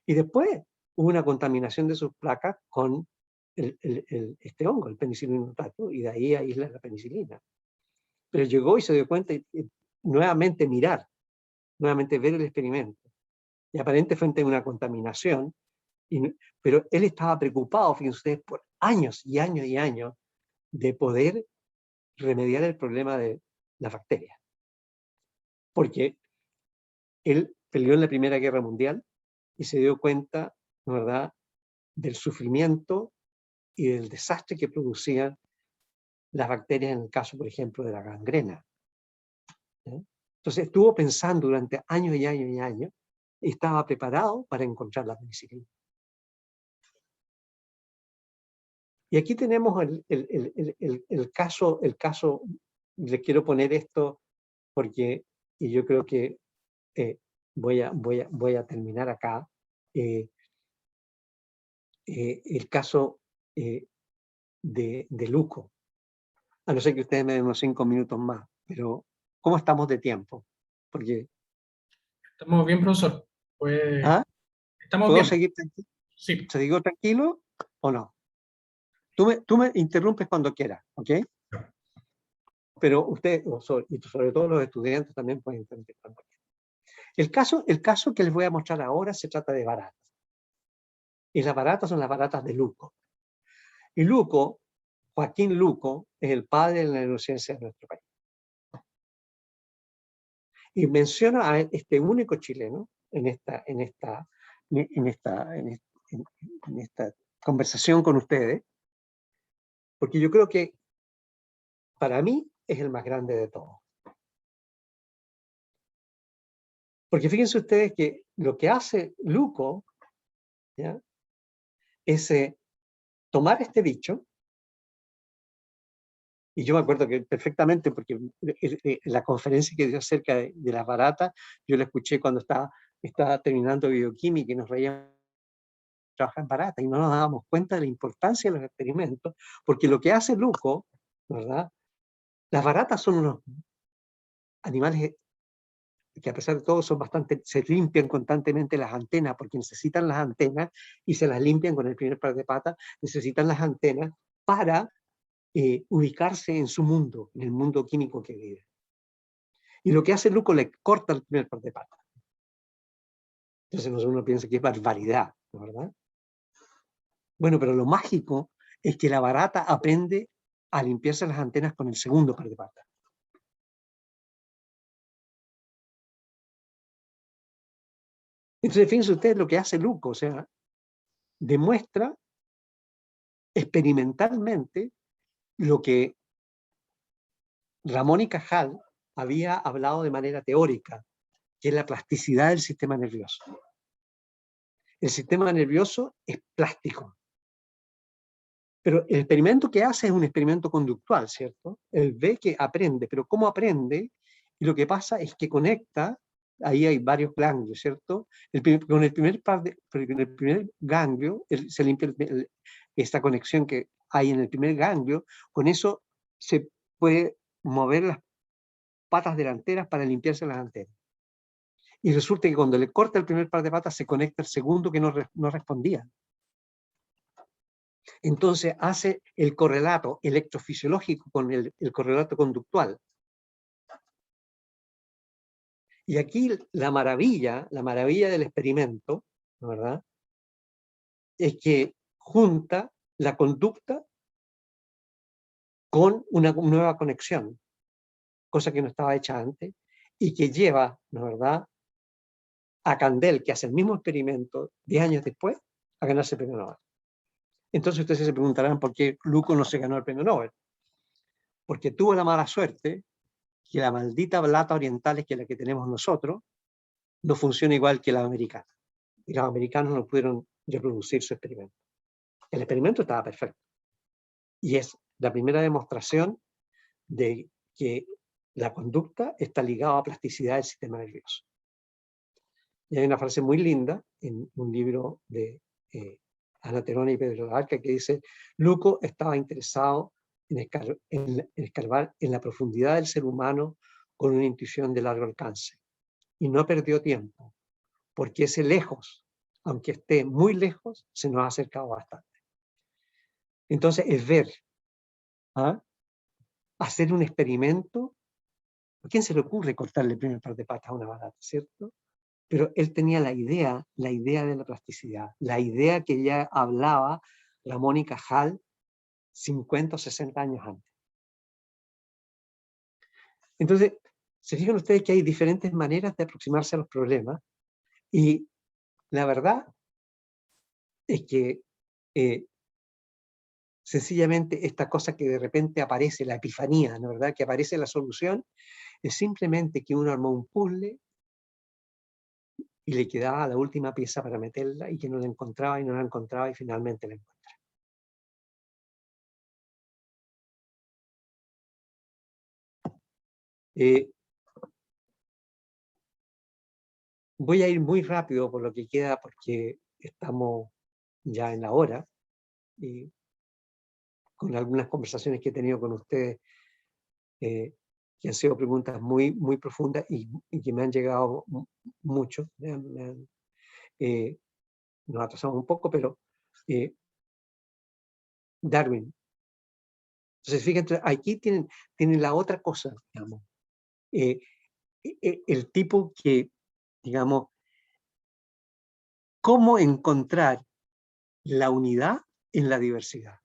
Y después hubo una contaminación de sus placas con este hongo, el penicillium notatum, y de ahí aísla la penicilina. Pero llegó y se dio cuenta y nuevamente ver el experimento. Y aparentemente una contaminación, pero él estaba preocupado, fíjense ustedes, por años y años y años de poder remediar el problema de las bacterias. Porque él peleó en la Primera Guerra Mundial y se dio cuenta, ¿verdad?, del sufrimiento y del desastre que producían las bacterias en el caso, por ejemplo, de la gangrena. Entonces estuvo pensando durante años y años y años y estaba preparado para encontrar la penicilina. Y aquí tenemos el caso, les quiero poner esto porque, y yo creo que voy a terminar acá, el caso de Luco. A no ser que ustedes me den unos 5 minutos más, pero ¿cómo estamos de tiempo? Porque... Estamos bien, profesor. Pues, estamos ¿Puedo bien. seguir tranquilo? Sí. ¿Seguir tranquilo o no? Tú me interrumpes cuando quieras, ¿ok? Pero usted, y sobre todo los estudiantes también pueden interrumpir cuando quieran. El caso que les voy a mostrar ahora se trata de baratas. Y las baratas son las baratas de Luco. Y Luco Joaquín Luco es el padre de la neurociencia de nuestro país. Y menciona a este único chileno en esta conversación con ustedes, porque yo creo que para mí es el más grande de todos. Porque fíjense ustedes que lo que hace Luco, ¿ya?, es tomar este bicho, y yo me acuerdo que perfectamente, porque la conferencia que dio acerca de las baratas, yo la escuché cuando estaba terminando bioquímica y nos reíamos trabajar en barata, y no nos dábamos cuenta de la importancia de los experimentos, porque lo que hace Luco, ¿verdad? Las baratas son unos animales que a pesar de todo son se limpian constantemente las antenas, porque necesitan las antenas, y se las limpian con el primer par de patas, necesitan las antenas para ubicarse en su mundo, en el mundo químico que vive. Y lo que hace Luco, le corta el primer par de patas. Entonces uno piensa que es barbaridad, ¿no, verdad? Bueno, pero lo mágico es que la barata aprende a limpiarse las antenas con el segundo par de patas. Entonces, fíjense ustedes lo que hace Luco, o sea, demuestra experimentalmente lo que Ramón y Cajal había hablado de manera teórica, que es la plasticidad del sistema nervioso. El sistema nervioso es plástico. Pero el experimento que hace es un experimento conductual, ¿cierto? Él ve que aprende, pero ¿cómo aprende? Y lo que pasa es que conecta, ahí hay varios ganglios, ¿cierto? Con el primer ganglio, se limpia esta conexión que hay en el primer ganglio, con eso se puede mover las patas delanteras para limpiarse las antenas. Y resulta que cuando le corta el primer par de patas se conecta el segundo que no respondía. Entonces hace el correlato electrofisiológico con el correlato conductual. Y aquí la maravilla del experimento, ¿verdad?, es que junta la conducta con una nueva conexión, cosa que no estaba hecha antes, y que lleva, ¿no, verdad?, a Candel, que hace el mismo experimento 10 años después, a ganarse el premio Nobel. Entonces ustedes se preguntarán por qué Luco no se ganó el premio Nobel. Porque tuvo la mala suerte que la maldita blata oriental, que es la que tenemos nosotros, no funciona igual que la americana. Y los americanos no pudieron reproducir su experimento. El experimento estaba perfecto. Y es la primera demostración de que la conducta está ligada a plasticidad del sistema nervioso. Y hay una frase muy linda en un libro de Ana Terona y Pedro Arca que dice: Luco estaba interesado en escarbar en la profundidad del ser humano con una intuición de largo alcance. Y no perdió tiempo, porque ese lejos, aunque esté muy lejos, se nos ha acercado bastante. Entonces, es ver, hacer un experimento. ¿A quién se le ocurre cortarle el primer par de patas a una barata, cierto? Pero él tenía la idea de la plasticidad, la idea que ya hablaba Ramón y Cajal 50 o 60 años antes. Entonces, se fijan ustedes que hay diferentes maneras de aproximarse a los problemas, y la verdad es que sencillamente esta cosa que de repente aparece, la epifanía, ¿no, verdad?, que aparece la solución, es simplemente que uno armó un puzzle y le quedaba la última pieza para meterla, y que no la encontraba y no la encontraba y finalmente la encontré. Voy a ir muy rápido por lo que queda, porque estamos ya en la hora, y con algunas conversaciones que he tenido con ustedes, que han sido preguntas muy, muy profundas y que me han llegado mucho. Nos atrasamos un poco, pero Darwin. Entonces, fíjense, aquí tienen la otra cosa, digamos. El tipo que, digamos, cómo encontrar la unidad en la diversidad.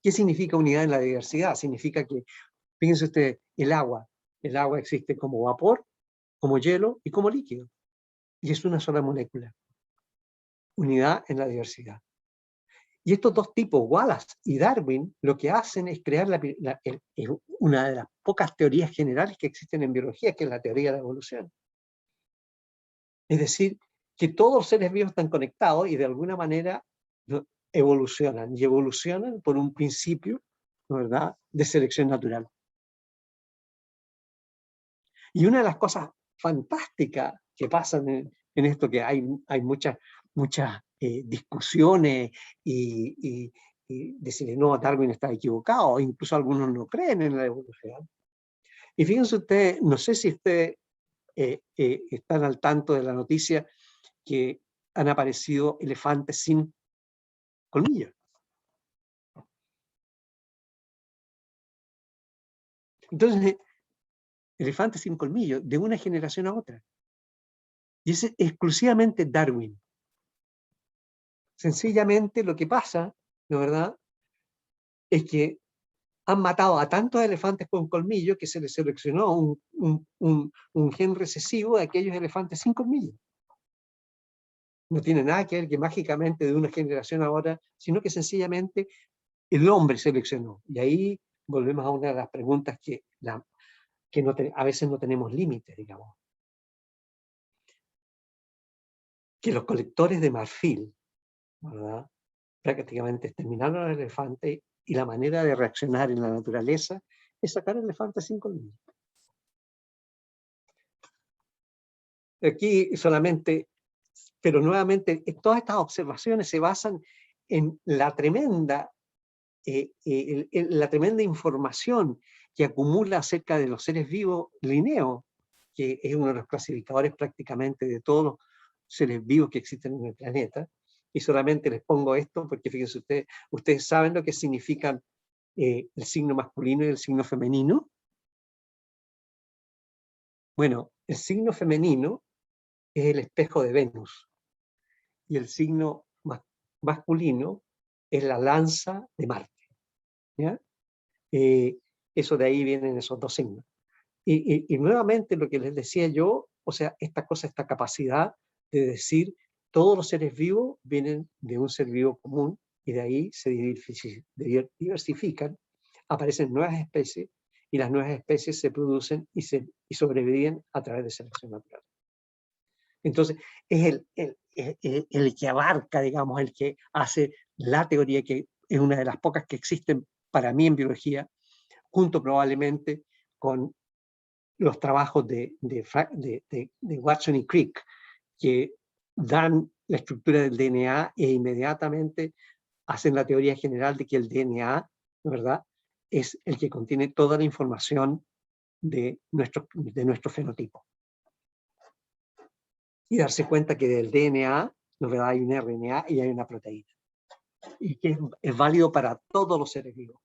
¿Qué significa unidad en la diversidad? Significa que, fíjense ustedes, el agua existe como vapor, como hielo y como líquido. Y es una sola molécula. Unidad en la diversidad. Y estos dos tipos, Wallace y Darwin, lo que hacen es crear una de las pocas teorías generales que existen en biología, que es la teoría de la evolución. Es decir, que todos los seres vivos están conectados y de alguna manera evolucionan, y evolucionan por un principio, ¿verdad?, de selección natural. Y una de las cosas fantásticas que pasan en esto, que hay muchas discusiones y decir, no, Darwin está equivocado, incluso algunos no creen en la evolución. Y fíjense ustedes, no sé si ustedes están al tanto de la noticia que han aparecido elefantes sin colmillos. Entonces, elefantes sin colmillos, de una generación a otra. Y es exclusivamente Darwin. Sencillamente lo que pasa, ¿no verdad?, es que han matado a tantos elefantes con colmillos que se les seleccionó un gen recesivo de aquellos elefantes sin colmillos. No tiene nada que ver que mágicamente de una generación a otra, sino que sencillamente el hombre seleccionó. Y ahí volvemos a una de las preguntas que a veces no tenemos límites, digamos. Que los colectores de marfil, ¿verdad?, prácticamente exterminaron al elefante, y la manera de reaccionar en la naturaleza es sacar al elefante sin colmillos. Aquí solamente, pero nuevamente, todas estas observaciones se basan en la tremenda información que acumula acerca de los seres vivos Linneo, que es uno de los clasificadores prácticamente de todos los seres vivos que existen en el planeta. Y solamente les pongo esto porque fíjense ustedes saben lo que significan el signo masculino y el signo femenino. Bueno, el signo femenino es el espejo de Venus y el signo masculino es la lanza de Marte, ¿ya? Eso de ahí vienen esos dos signos. Y nuevamente lo que les decía yo, o sea, esta capacidad de decir todos los seres vivos vienen de un ser vivo común, y de ahí se diversifican, aparecen nuevas especies, y las nuevas especies se producen y sobreviven a través de selección natural. Entonces, es el que abarca, digamos, el que hace la teoría, que es una de las pocas que existen para mí en biología, junto probablemente con los trabajos de Watson y Crick, que dan la estructura del DNA e inmediatamente hacen la teoría general de que el DNA, ¿verdad?, es el que contiene toda la información de nuestro fenotipo. Y darse cuenta que del DNA, ¿verdad?, hay un RNA y hay una proteína. Y que es válido para todos los seres vivos.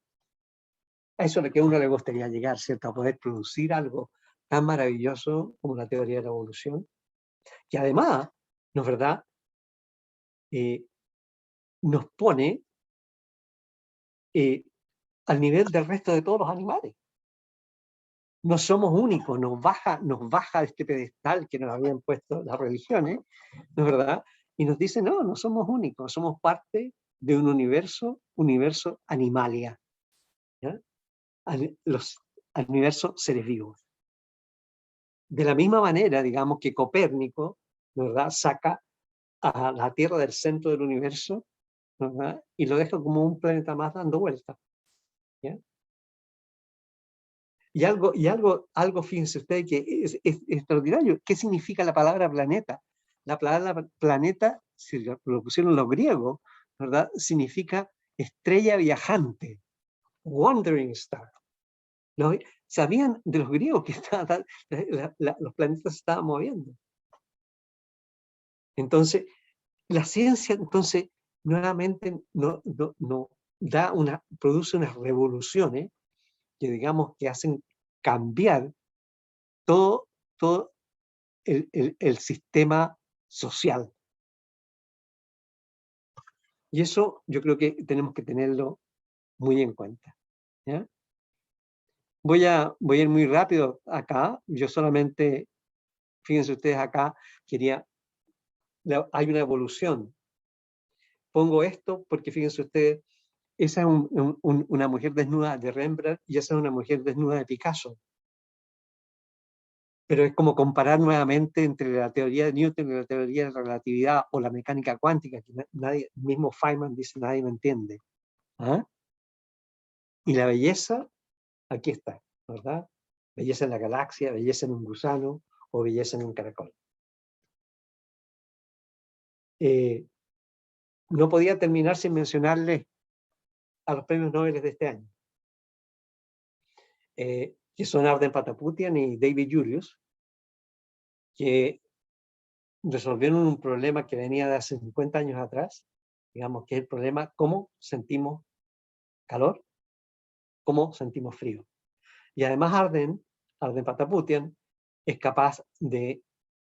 A eso es lo que a uno le gustaría llegar, ¿cierto?, a poder producir algo tan maravilloso como la teoría de la evolución, que además, ¿no es verdad?, nos pone al nivel del resto de todos los animales. No somos únicos, nos baja de este pedestal que nos habían puesto las religiones, ¿no es verdad?, y nos dice, no somos únicos, somos parte de un universo animalia, ¿ya?, los universo seres vivos. De la misma manera, digamos, que Copérnico, ¿verdad?, saca a la Tierra del centro del universo, ¿verdad?, y lo deja como un planeta más dando vueltas, ¿ya? Y algo, fíjense ustedes, que es extraordinario. ¿Qué significa la palabra planeta? La palabra planeta, si lo pusieron los griegos, ¿verdad?, significa estrella viajante, wandering star. Sabían de los griegos que los planetas se estaban moviendo. Entonces, la ciencia, nuevamente produce unas revoluciones que, digamos, que hacen cambiar todo el sistema social. Y eso yo creo que tenemos que tenerlo muy en cuenta. ¿Ya? Voy a ir muy rápido acá. Yo solamente, fíjense ustedes acá, hay una evolución. Pongo esto porque fíjense ustedes, esa es una mujer desnuda de Rembrandt y esa es una mujer desnuda de Picasso. Pero es como comparar nuevamente entre la teoría de Newton y la teoría de la relatividad o la mecánica cuántica, que nadie, mismo Feynman dice, nadie lo entiende. ¿Ah? Y la belleza, aquí está, ¿verdad? Belleza en la galaxia, belleza en un gusano o belleza en un caracol. No podía terminar sin mencionarles a los premios Nobel de este año, que son Arden Pataputian y David Julius, que resolvieron un problema que venía de hace 50 años atrás, digamos que es el problema cómo sentimos calor, cómo sentimos frío. Y además Arden Pataputian, es capaz de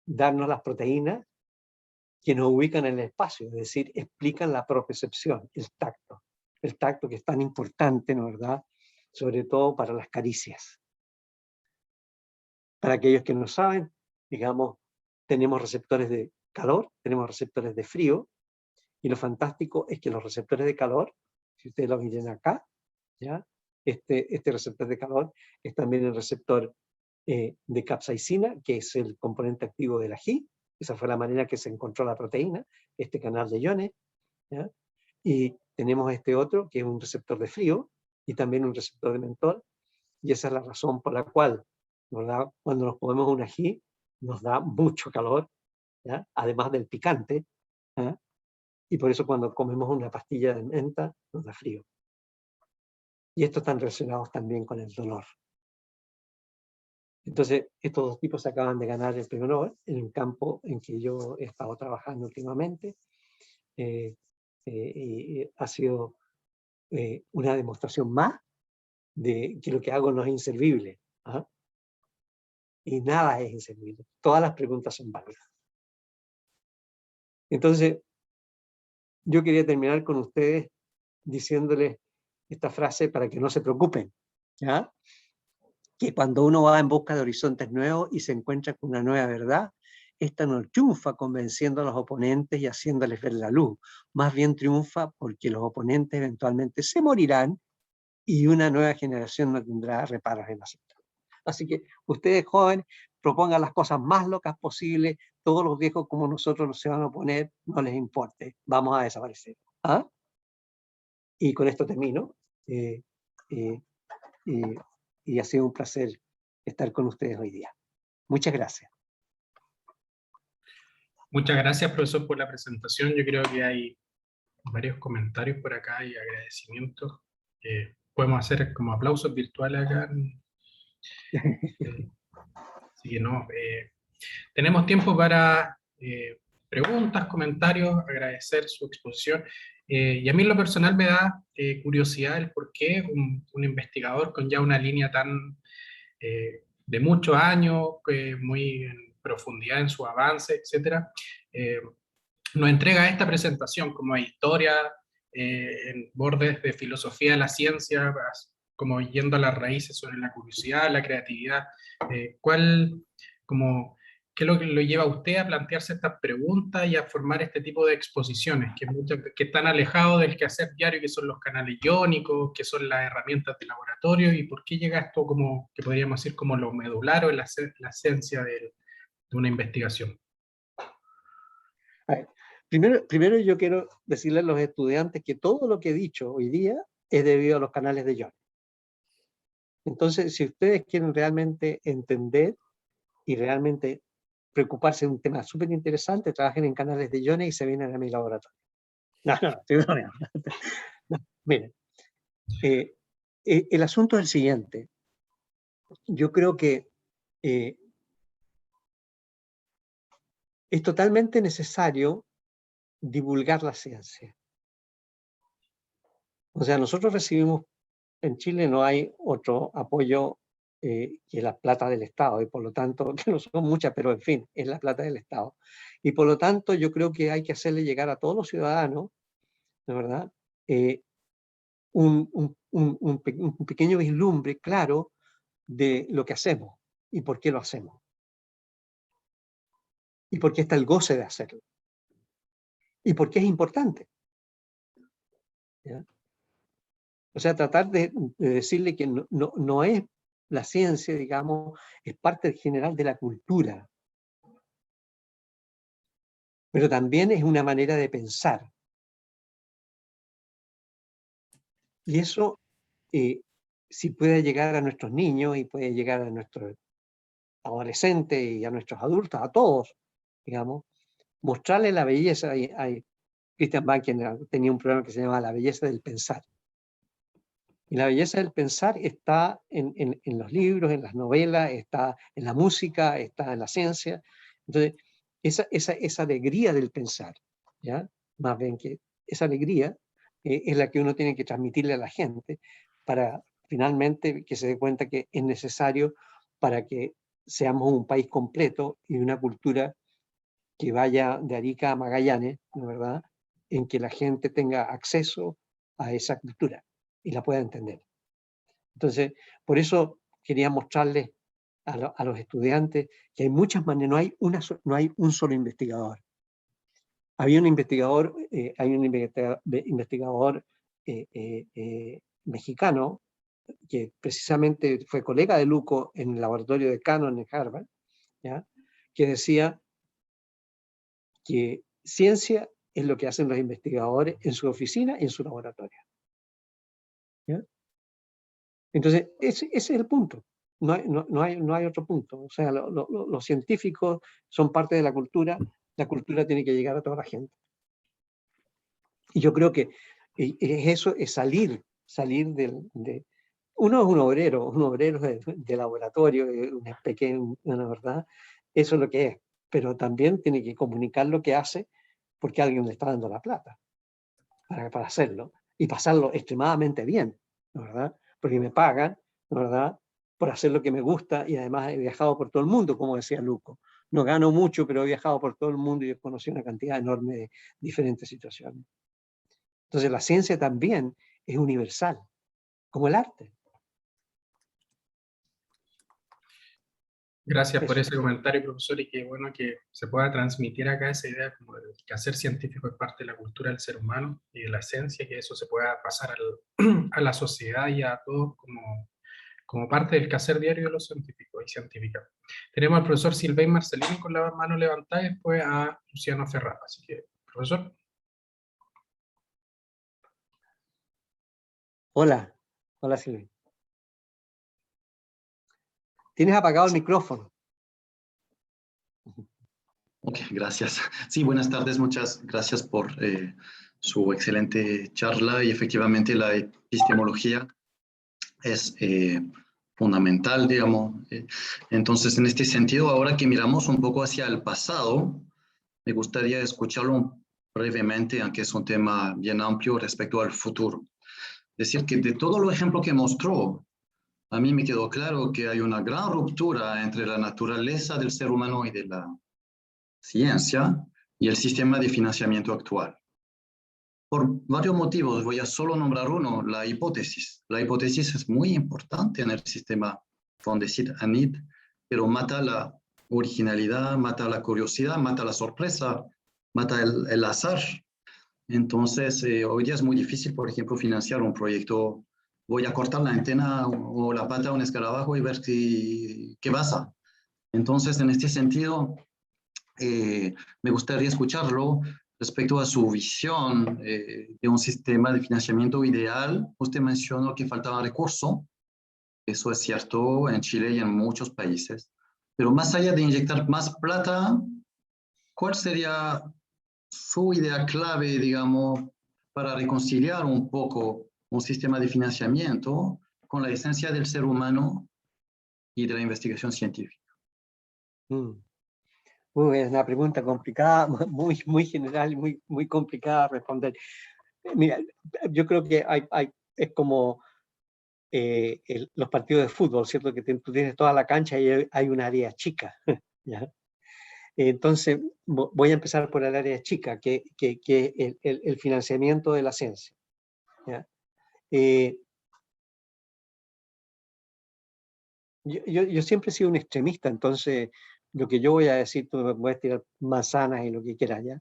darnos las proteínas que nos ubican en el espacio, es decir, explican la propriocepción, el tacto que es tan importante, ¿no es verdad? Sobre todo para las caricias. Para aquellos que no saben, digamos, tenemos receptores de calor, tenemos receptores de frío, y lo fantástico es que los receptores de calor, si ustedes lo miren acá, ¿ya? Este receptor de calor es también el receptor de capsaicina, que es el componente activo del ají. Esa fue la manera que se encontró la proteína, este canal de iones, ¿ya? Y tenemos este otro, que es un receptor de frío, y también un receptor de mentol, y esa es la razón por la cual, ¿verdad? Cuando nos comemos un ají, nos da mucho calor, ¿ya? Además del picante, ¿ya? Y por eso cuando comemos una pastilla de menta, nos da frío. Y estos están relacionados también con el dolor. Entonces, estos dos tipos acaban de ganar el premio Nobel en un campo en que yo he estado trabajando últimamente. Y ha sido una demostración más de que lo que hago no es inservible. ¿Ah? Y nada es inservible. Todas las preguntas son válidas. Entonces, yo quería terminar con ustedes diciéndoles esta frase para que no se preocupen. ¿Ya? Que cuando uno va en busca de horizontes nuevos y se encuentra con una nueva verdad, esta no triunfa convenciendo a los oponentes y haciéndoles ver la luz. Más bien triunfa porque los oponentes eventualmente se morirán y una nueva generación no tendrá reparos en aceptar. Así que ustedes jóvenes propongan las cosas más locas posibles, todos los viejos como nosotros no se van a oponer, no les importe, vamos a desaparecer. ¿Ah? Y con esto termino. Y ha sido un placer estar con ustedes hoy día. Muchas gracias. Muchas gracias, profesor, por la presentación. Yo creo que hay varios comentarios por acá y agradecimientos. Podemos hacer como aplausos virtuales acá. Así que no, tenemos tiempo para preguntas, comentarios, agradecer su exposición. Y a mí en lo personal me da curiosidad el por qué un investigador con ya una línea tan de muchos años, muy en profundidad en su avance, etcétera, nos entrega esta presentación como historia en bordes de filosofía de la ciencia, como yendo a las raíces sobre la curiosidad, la creatividad. ¿Qué es lo que lo lleva a usted a plantearse estas preguntas y a formar este tipo de exposiciones que están alejados del quehacer diario, que son los canales iónicos, que son las herramientas de laboratorio? ¿Y por qué llega esto como, que podríamos decir, como lo medular o la esencia de una investigación? Primero yo quiero decirle a los estudiantes que todo lo que he dicho hoy día es debido a los canales de iones. Entonces, si ustedes quieren realmente entender y realmente preocuparse de un tema súper interesante, trabajen en canales de iones y se vienen a mi laboratorio. No, miren, el asunto es el siguiente. Yo creo que es totalmente necesario divulgar la ciencia. O sea, nosotros recibimos, en Chile no hay otro apoyo que la plata del Estado, y por lo tanto, que no son muchas, pero en fin, es la plata del Estado. Y por lo tanto, yo creo que hay que hacerle llegar a todos los ciudadanos, ¿de verdad?, un pequeño vislumbre claro de lo que hacemos y por qué lo hacemos. Y por qué está el goce de hacerlo. Y por qué es importante. ¿Ya? O sea, tratar de decirle que no es la ciencia, digamos, es parte general de la cultura. Pero también es una manera de pensar. Y eso, si puede llegar a nuestros niños y puede llegar a nuestros adolescentes y a nuestros adultos, a todos, digamos, mostrarle la belleza. Christian Banken tenía un programa que se llamaba La belleza del pensar. Y la belleza del pensar está en los libros, en las novelas, está en la música, está en la ciencia. Entonces, esa alegría del pensar, ¿ya? Más bien que esa alegría es la que uno tiene que transmitirle a la gente para finalmente que se dé cuenta que es necesario para que seamos un país completo y una cultura que vaya de Arica a Magallanes, ¿no es verdad?, en que la gente tenga acceso a esa cultura y la pueda entender. Entonces, por eso quería mostrarles a los estudiantes que hay muchas maneras, no hay un solo investigador. Hay un investigador mexicano que precisamente fue colega de Luco en el laboratorio de Cannon en Harvard, ¿ya?, que decía que ciencia es lo que hacen los investigadores en su oficina y en su laboratorio. ¿Ya? Entonces, ese es el punto. No hay otro punto. O sea, los científicos son parte de la cultura tiene que llegar a toda la gente. Y yo creo que eso es salir uno es un obrero de laboratorio, una pequeña, ¿verdad? Eso es lo que es. Pero también tiene que comunicar lo que hace porque alguien le está dando la plata para hacerlo y pasarlo extremadamente bien, ¿no verdad? Porque me pagan, ¿no verdad?, por hacer lo que me gusta y además he viajado por todo el mundo, como decía Luco. No gano mucho, pero he viajado por todo el mundo y he conocido una cantidad enorme de diferentes situaciones. Entonces la ciencia también es universal, como el arte. Gracias por ese comentario, profesor, y qué bueno que se pueda transmitir acá esa idea como de que hacer científico es parte de la cultura del ser humano y de la esencia, que eso se pueda pasar a la sociedad y a todos como parte del quehacer diario de los científicos y científicas. Tenemos al profesor Silvein Marcelino con la mano levantada y después a Luciano Ferrara. Así que, profesor. Hola Silvein. Tienes apagado el micrófono. Ok, gracias. Sí, buenas tardes, muchas gracias por su excelente charla y efectivamente la epistemología es fundamental, digamos. Entonces, en este sentido, ahora que miramos un poco hacia el pasado, me gustaría escucharlo brevemente, aunque es un tema bien amplio respecto al futuro. Es decir, que de todo lo ejemplo que mostró, a mí me quedó claro que hay una gran ruptura entre la naturaleza del ser humano y de la ciencia y el sistema de financiamiento actual. Por varios motivos, voy a solo nombrar uno, la hipótesis. La hipótesis es muy importante en el sistema Fondesit-Anit, pero mata la originalidad, mata la curiosidad, mata la sorpresa, mata el azar. Entonces, hoy día es muy difícil, por ejemplo, financiar un proyecto. Voy a cortar la antena o la pata a un escarabajo y ver qué pasa. Entonces, en este sentido, me gustaría escucharlo respecto a su visión de un sistema de financiamiento ideal. Usted mencionó que faltaba recursos. Eso es cierto en Chile y en muchos países. Pero más allá de inyectar más plata, ¿cuál sería su idea clave, digamos, para reconciliar un poco un sistema de financiamiento con la esencia del ser humano y de la investigación científica? Es una pregunta complicada, muy general y muy complicada de responder. Mira, yo creo que es como los partidos de fútbol, ¿cierto? Que tú tienes toda la cancha y hay un área chica, ¿ya? Entonces, voy a empezar por el área chica, que el financiamiento de la ciencia, ¿ya? Yo siempre he sido un extremista, entonces lo que yo voy a decir, tú me puedes tirar manzanas y lo que quieras ya.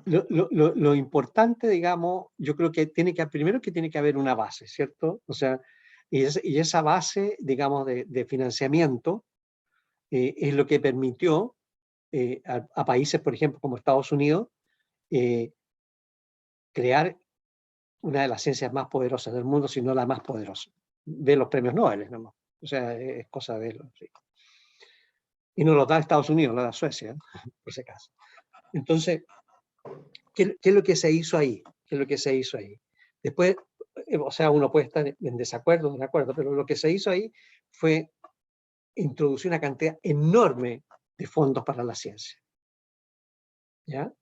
Lo importante, digamos, yo creo que primero que tiene que haber una base, ¿cierto? O sea, y esa base, digamos, de financiamiento es lo que permitió a países, por ejemplo, como Estados Unidos, crear una de las ciencias más poderosas del mundo, si no la más poderosa, de los premios Nobel, ¿no? O sea, es cosa de ellos. Sí. Y no lo da Estados Unidos, lo da Suecia, por si acaso. Entonces, ¿qué es lo que se hizo ahí? ¿Qué es lo que se hizo ahí? Después, o sea, uno puede estar en desacuerdo, de acuerdo, pero lo que se hizo ahí fue introducir una cantidad enorme de fondos para la ciencia. ¿Ya?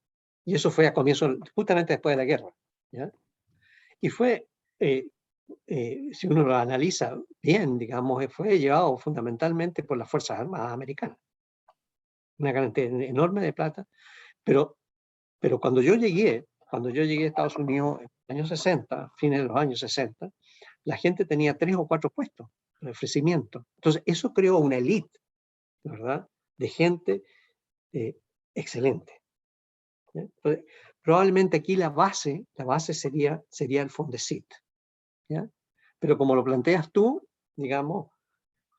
Y eso fue a comienzo, justamente después de la guerra. ¿Ya? Y fue, si uno lo analiza bien, digamos, fue llevado fundamentalmente por las Fuerzas Armadas americanas. Una cantidad enorme de plata, pero cuando yo llegué a Estados Unidos en los años 60, fines de los años 60, la gente tenía 3 o 4 puestos de ofrecimiento. Entonces, eso creó una élite, ¿verdad?, de gente excelente. Entonces, probablemente aquí la base sería el Fondesit. ¿Ya? Pero como lo planteas tú, digamos,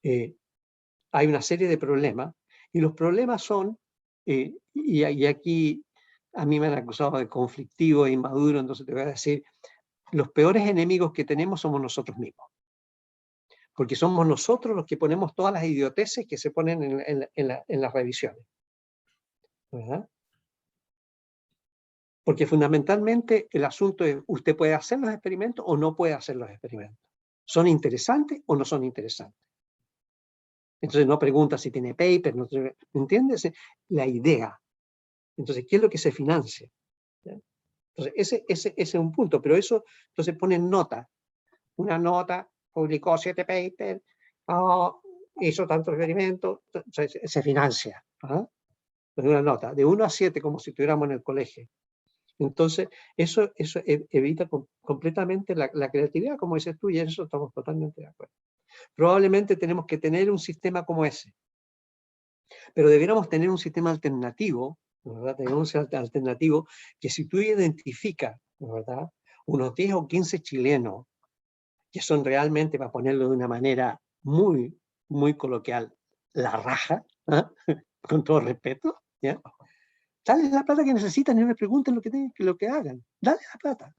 hay una serie de problemas, y los problemas son, y aquí a mí me han acusado de conflictivo e inmaduro, entonces te voy a decir, los peores enemigos que tenemos somos nosotros mismos. Porque somos nosotros los que ponemos todas las idioteces que se ponen en las revisiones. ¿Verdad? Porque fundamentalmente el asunto es, usted puede hacer los experimentos o no puede hacer los experimentos. ¿Son interesantes o no son interesantes? Entonces no pregunta si tiene paper, no, ¿me entiendes? La idea. Entonces, ¿qué es lo que se financia? ¿Ya? Entonces, ese es un punto, pero eso, entonces ponen nota. Una nota, publicó 7 papers, hizo tantos experimentos, se financia. ¿Ah? Una nota, de 1 a 7, como si estuviéramos en el colegio. Entonces, eso evita completamente la creatividad, como dices tú, y en eso estamos totalmente de acuerdo. Probablemente tenemos que tener un sistema como ese, pero debiéramos tener un sistema alternativo, ¿verdad? Tenemos un alternativo que si tú identificas, ¿verdad?, unos 10 o 15 chilenos que son realmente, para ponerlo de una manera muy, muy coloquial, la raja, ¿eh? Con todo respeto, ¿ya? Dale la plata que necesitan y no les pregunten lo que hagan. Dale la plata.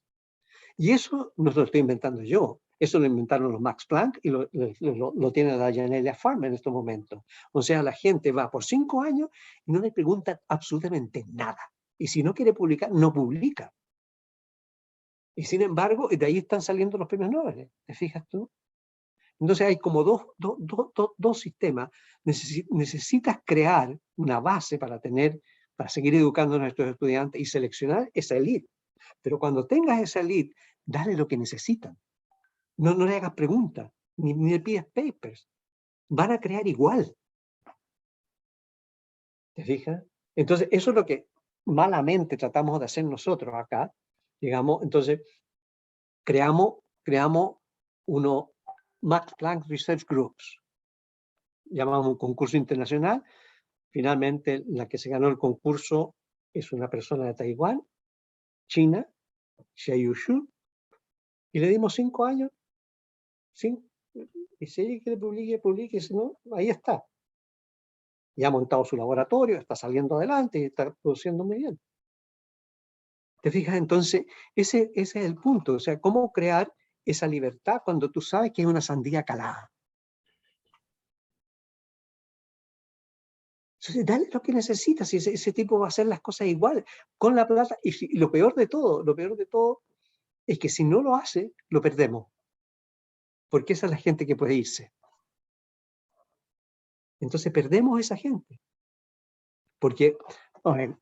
Y eso no lo estoy inventando yo. Eso lo inventaron los Max Planck y lo tiene la Janelia Farm en estos momentos. O sea, la gente va por 5 años y no le preguntan absolutamente nada. Y si no quiere publicar, no publica. Y sin embargo, de ahí están saliendo los premios Nobel. ¿Te fijas tú? Entonces hay como dos sistemas. Necesitas crear una base para seguir educando a nuestros estudiantes y seleccionar esa elite. Pero cuando tengas esa elite, dale lo que necesitan. No le hagas preguntas, ni le pidas papers. Van a crear igual. ¿Te fijas? Entonces, eso es lo que malamente tratamos de hacer nosotros acá. Digamos, entonces, creamos uno Max Planck Research Groups. Llamamos un concurso internacional. Finalmente, la que se ganó el concurso es una persona de Taiwán, China, Xiaoyu Xu, y le dimos 5 años. ¿Sí? Y si ella quiere publique, si no, ahí está. Y ha montado su laboratorio, está saliendo adelante y está produciendo muy bien. ¿Te fijas? Entonces, ese es el punto. O sea, cómo crear esa libertad cuando tú sabes que es una sandía calada. Entonces, dale lo que necesitas, y ese tipo va a hacer las cosas igual, con la plata, y lo peor de todo es que si no lo hace, lo perdemos. Porque esa es la gente que puede irse. Entonces perdemos esa gente. Porque,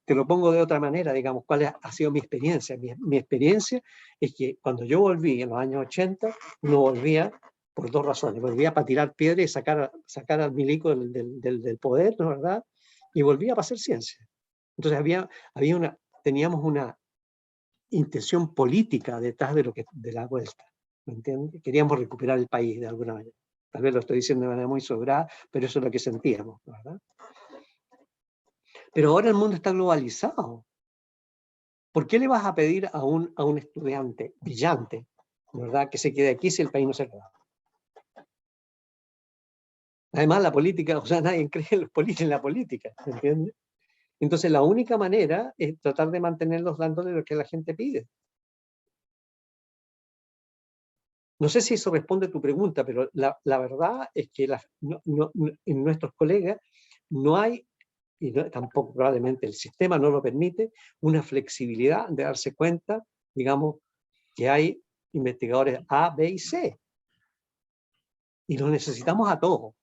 te lo pongo de otra manera, digamos, ¿cuál ha sido mi experiencia? Mi experiencia es que cuando yo volví en los años 80, uno volvía por dos razones. Volvía para tirar piedra y sacar al milico del poder, ¿no es verdad? Y volvía para hacer ciencia. Entonces teníamos una intención política detrás de la vuelta, ¿me entiendes? Queríamos recuperar el país de alguna manera. Tal vez lo estoy diciendo de manera muy sobrada, pero eso es lo que sentíamos, ¿verdad? Pero ahora el mundo está globalizado. ¿Por qué le vas a pedir a un estudiante brillante, ¿verdad?, que se quede aquí si el país no se acaba? Además, la política, o sea, nadie cree en la política, ¿me entiendes? Entonces, la única manera es tratar de mantenerlos dándole lo que la gente pide. No sé si eso responde a tu pregunta, pero la verdad es que en nuestros colegas no hay, y tampoco probablemente el sistema no lo permite, una flexibilidad de darse cuenta, digamos, que hay investigadores A, B y C. Y los necesitamos a todos.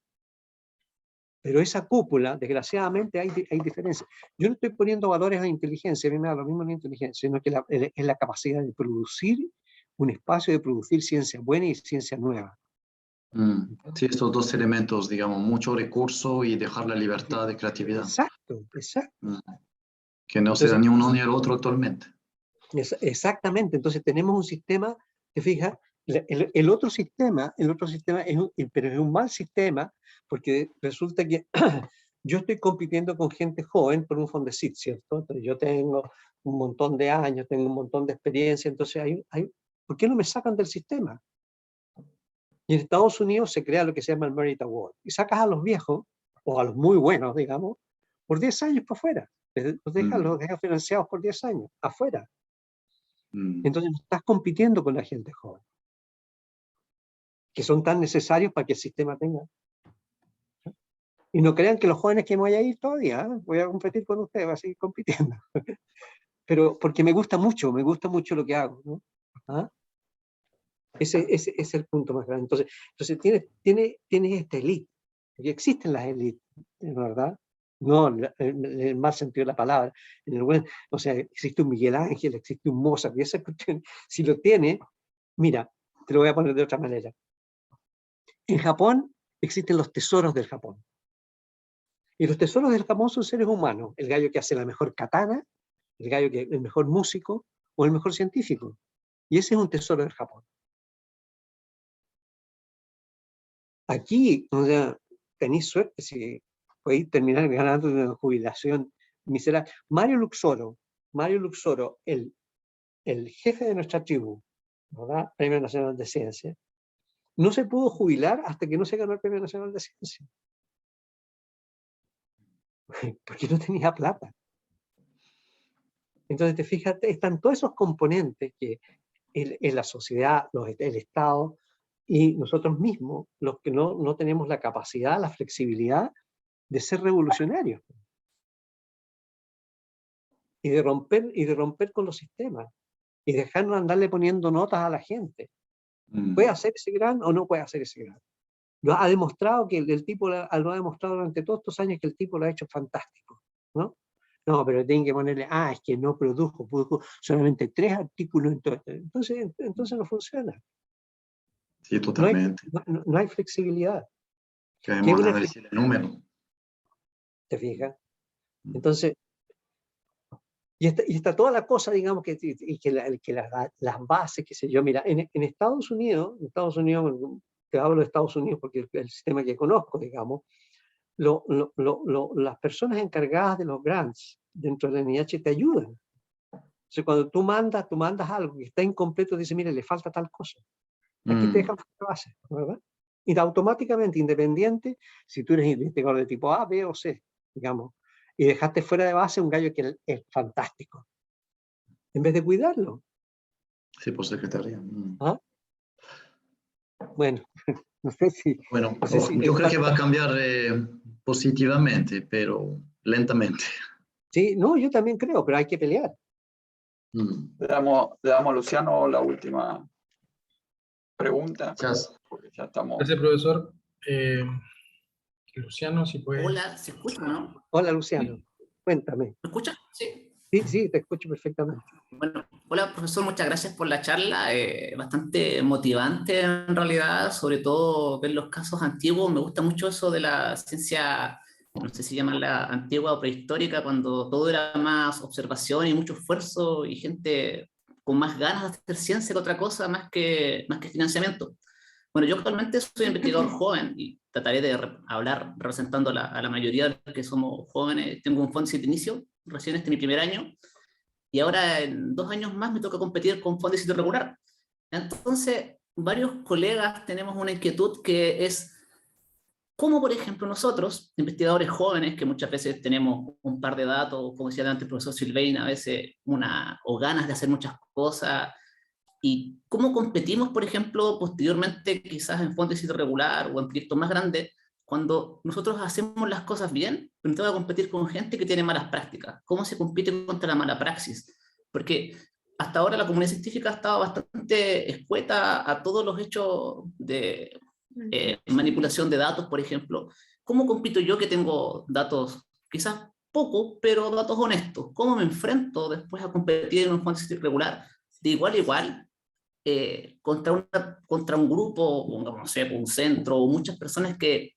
Pero esa cúpula, desgraciadamente, hay diferencias. Yo no estoy poniendo valores a la inteligencia, a mí me da lo mismo la inteligencia, sino que es la capacidad de producir un espacio de producir ciencia buena y ciencia nueva. Sí, estos dos elementos, digamos, mucho recurso y dejar la libertad de creatividad. Exacto. Que no sea ni uno ni el otro actualmente. Exactamente, entonces tenemos un sistema, te fijas, el otro sistema pero es un mal sistema, porque resulta que yo estoy compitiendo con gente joven por un Fondesit, ¿cierto? Entonces yo tengo un montón de años, tengo un montón de experiencia, entonces ¿por qué no me sacan del sistema? Y en Estados Unidos se crea lo que se llama el Merit Award, y sacas a los viejos, o a los muy buenos, digamos, por 10 años por fuera, los dejas financiados por 10 años, afuera. Entonces no estás compitiendo con la gente joven, que son tan necesarios para que el sistema tenga. Y no crean que los jóvenes que me voy a ir todavía, voy a competir con ustedes, voy a seguir compitiendo. Pero porque me gusta mucho lo que hago, ¿no? ¿Ah? Ese es el punto más grande. Entonces tienes esta élite, porque existen las élites, ¿verdad? No en el mal sentido de la palabra. O sea, existe un Miguel Ángel, existe un Mozart, y esa cuestión, si lo tiene, mira, te lo voy a poner de otra manera. En Japón existen los tesoros del Japón. Y los tesoros del Japón son seres humanos. El gallo que hace la mejor katana, el gallo que es el mejor músico o el mejor científico. Y ese es un tesoro del Japón. Aquí, o sea, tenéis suerte si podéis terminar ganando una jubilación miserable. Mario Luxoro, el jefe de nuestra tribu, ¿verdad?, Premio Nacional de Ciencia, no se pudo jubilar hasta que no se ganó el Premio Nacional de Ciencia. Porque no tenía plata. Entonces, te fijas, están todos esos componentes que en la sociedad, el Estado y nosotros mismos, los que no tenemos la capacidad, la flexibilidad de ser revolucionarios. Y de romper con los sistemas. Y dejarnos andarle poniendo notas a la gente. ¿Puede hacer ese gran o no puede hacer ese gran? Lo ha demostrado que el tipo lo ha demostrado durante todos estos años que el tipo lo ha hecho fantástico, ¿no? No, pero tienen que ponerle, es que no produjo solamente 3 artículos, entonces no funciona. Sí, totalmente. No hay flexibilidad. Queremos análisis de número. ¿Te fijas? Entonces, y está toda la cosa, digamos, que las bases, qué sé yo, mira, en Estados Unidos, te hablo de Estados Unidos porque es el sistema que conozco, digamos, las personas encargadas de los grants dentro del NIH te ayudan. Entonces, cuando tú mandas algo que está incompleto, dice, mire, le falta tal cosa. Aquí te dejan la base, ¿verdad? Y automáticamente, independiente, si tú eres investigador de tipo A, B o C, digamos, y dejaste fuera de base un gallo que es fantástico, en vez de cuidarlo. Sí, por secretaría. ¿Ah? Bueno, no sé si... Bueno, no sé si yo creo que va a cambiar positivamente, pero lentamente. Sí, no, yo también creo, pero hay que pelear. Le damos a Luciano la última pregunta. Porque ya estamos... Gracias, profesor. Luciano, si puede... Hola, ¿se escucha o no? Hola, Luciano. Cuéntame. ¿Me escucha? Sí. Sí, te escucho perfectamente. Bueno, hola profesor, muchas gracias por la charla, bastante motivante en realidad, sobre todo ver los casos antiguos. Me gusta mucho eso de la ciencia, no sé si llamarla antigua o prehistórica, cuando todo era más observación y mucho esfuerzo y gente con más ganas de hacer ciencia que otra cosa, más que financiamiento. Bueno, yo actualmente soy investigador joven y trataré de hablar representando a la mayoría de los que somos jóvenes. Tengo un fondo de inicio, recién este es mi primer año, y ahora en 2 años más me toca competir con fondo de sitio regular. Entonces, varios colegas tenemos una inquietud que es cómo, por ejemplo, nosotros, investigadores jóvenes, que muchas veces tenemos un par de datos, como decía antes el profesor Silvein, a veces o ganas de hacer muchas cosas, y cómo competimos, por ejemplo, posteriormente, quizás en fondo de sitio regular o en proyectos más grandes, cuando nosotros hacemos las cosas bien, pero nos toca competir con gente que tiene malas prácticas. ¿Cómo se compite contra la mala praxis? Porque hasta ahora la comunidad científica ha estado bastante escueta a todos los hechos de manipulación de datos, por ejemplo. ¿Cómo compito yo que tengo datos, quizás pocos, pero datos honestos? ¿Cómo me enfrento después a competir en un fondo de sitio regular de igual a igual? Contra un grupo, no sé, un centro, o muchas personas que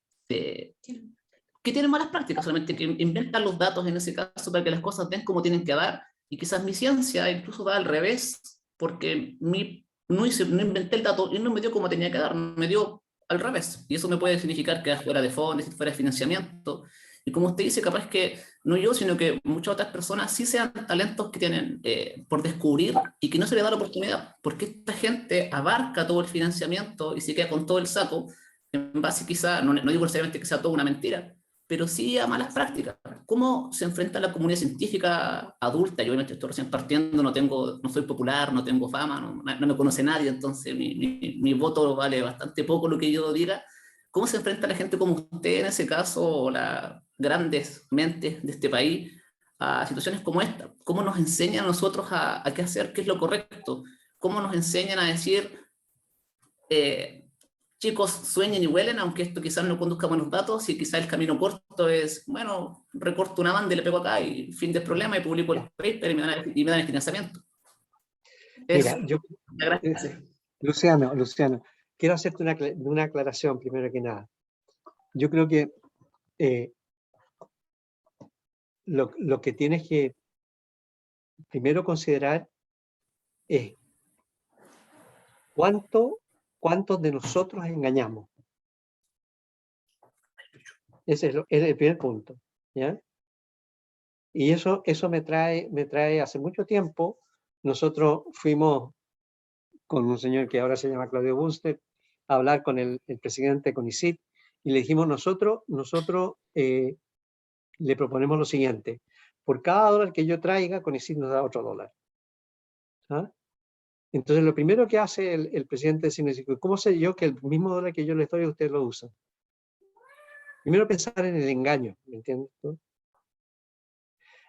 tienen malas prácticas, solamente que inventan los datos en ese caso para que las cosas den como tienen que dar, y quizás mi ciencia incluso da al revés, porque no inventé el dato y no me dio como tenía que dar, me dio al revés, y eso me puede significar que fuera de fondos, fuera de financiamiento, y como usted dice, capaz que no yo, sino que muchas otras personas sí sean talentos que tienen por descubrir y que no se les da la oportunidad, porque esta gente abarca todo el financiamiento y se queda con todo el saco, en base quizá, no digo necesariamente que sea toda una mentira, pero sí a malas prácticas. ¿Cómo se enfrenta la comunidad científica adulta? Yo obviamente estoy recién partiendo, no soy popular, no tengo fama, no me conoce nadie, entonces mi voto vale bastante poco lo que yo diga. ¿Cómo se enfrenta la gente como usted en ese caso, o las grandes mentes de este país, a situaciones como esta? ¿Cómo nos enseñan a nosotros a qué hacer, qué es lo correcto? ¿Cómo nos enseñan a decir, chicos, sueñen y huelen, aunque esto quizás no conduzca a buenos datos, y quizás el camino corto es, bueno, recorto una banda y le pego acá y fin del problema y publico el paper y me dan el financiamiento? Mira, Gracias. Luciano, quiero hacerte una aclaración primero que nada. Yo creo que lo que tienes que primero considerar es cuántos de nosotros engañamos. Ese es el primer punto, ¿ya? Y eso me trae hace mucho tiempo. Nosotros fuimos con un señor que ahora se llama Claudio Bunster a hablar con el presidente de CONICYT, y le dijimos, nosotros le proponemos lo siguiente: por cada dólar que yo traiga, CONICYT nos da otro dólar. ¿Ah? Entonces lo primero que hace el presidente de CINESIC, ¿cómo sé yo que el mismo dólar que yo les doy usted lo usa? Primero pensar en el engaño, ¿me entiendes?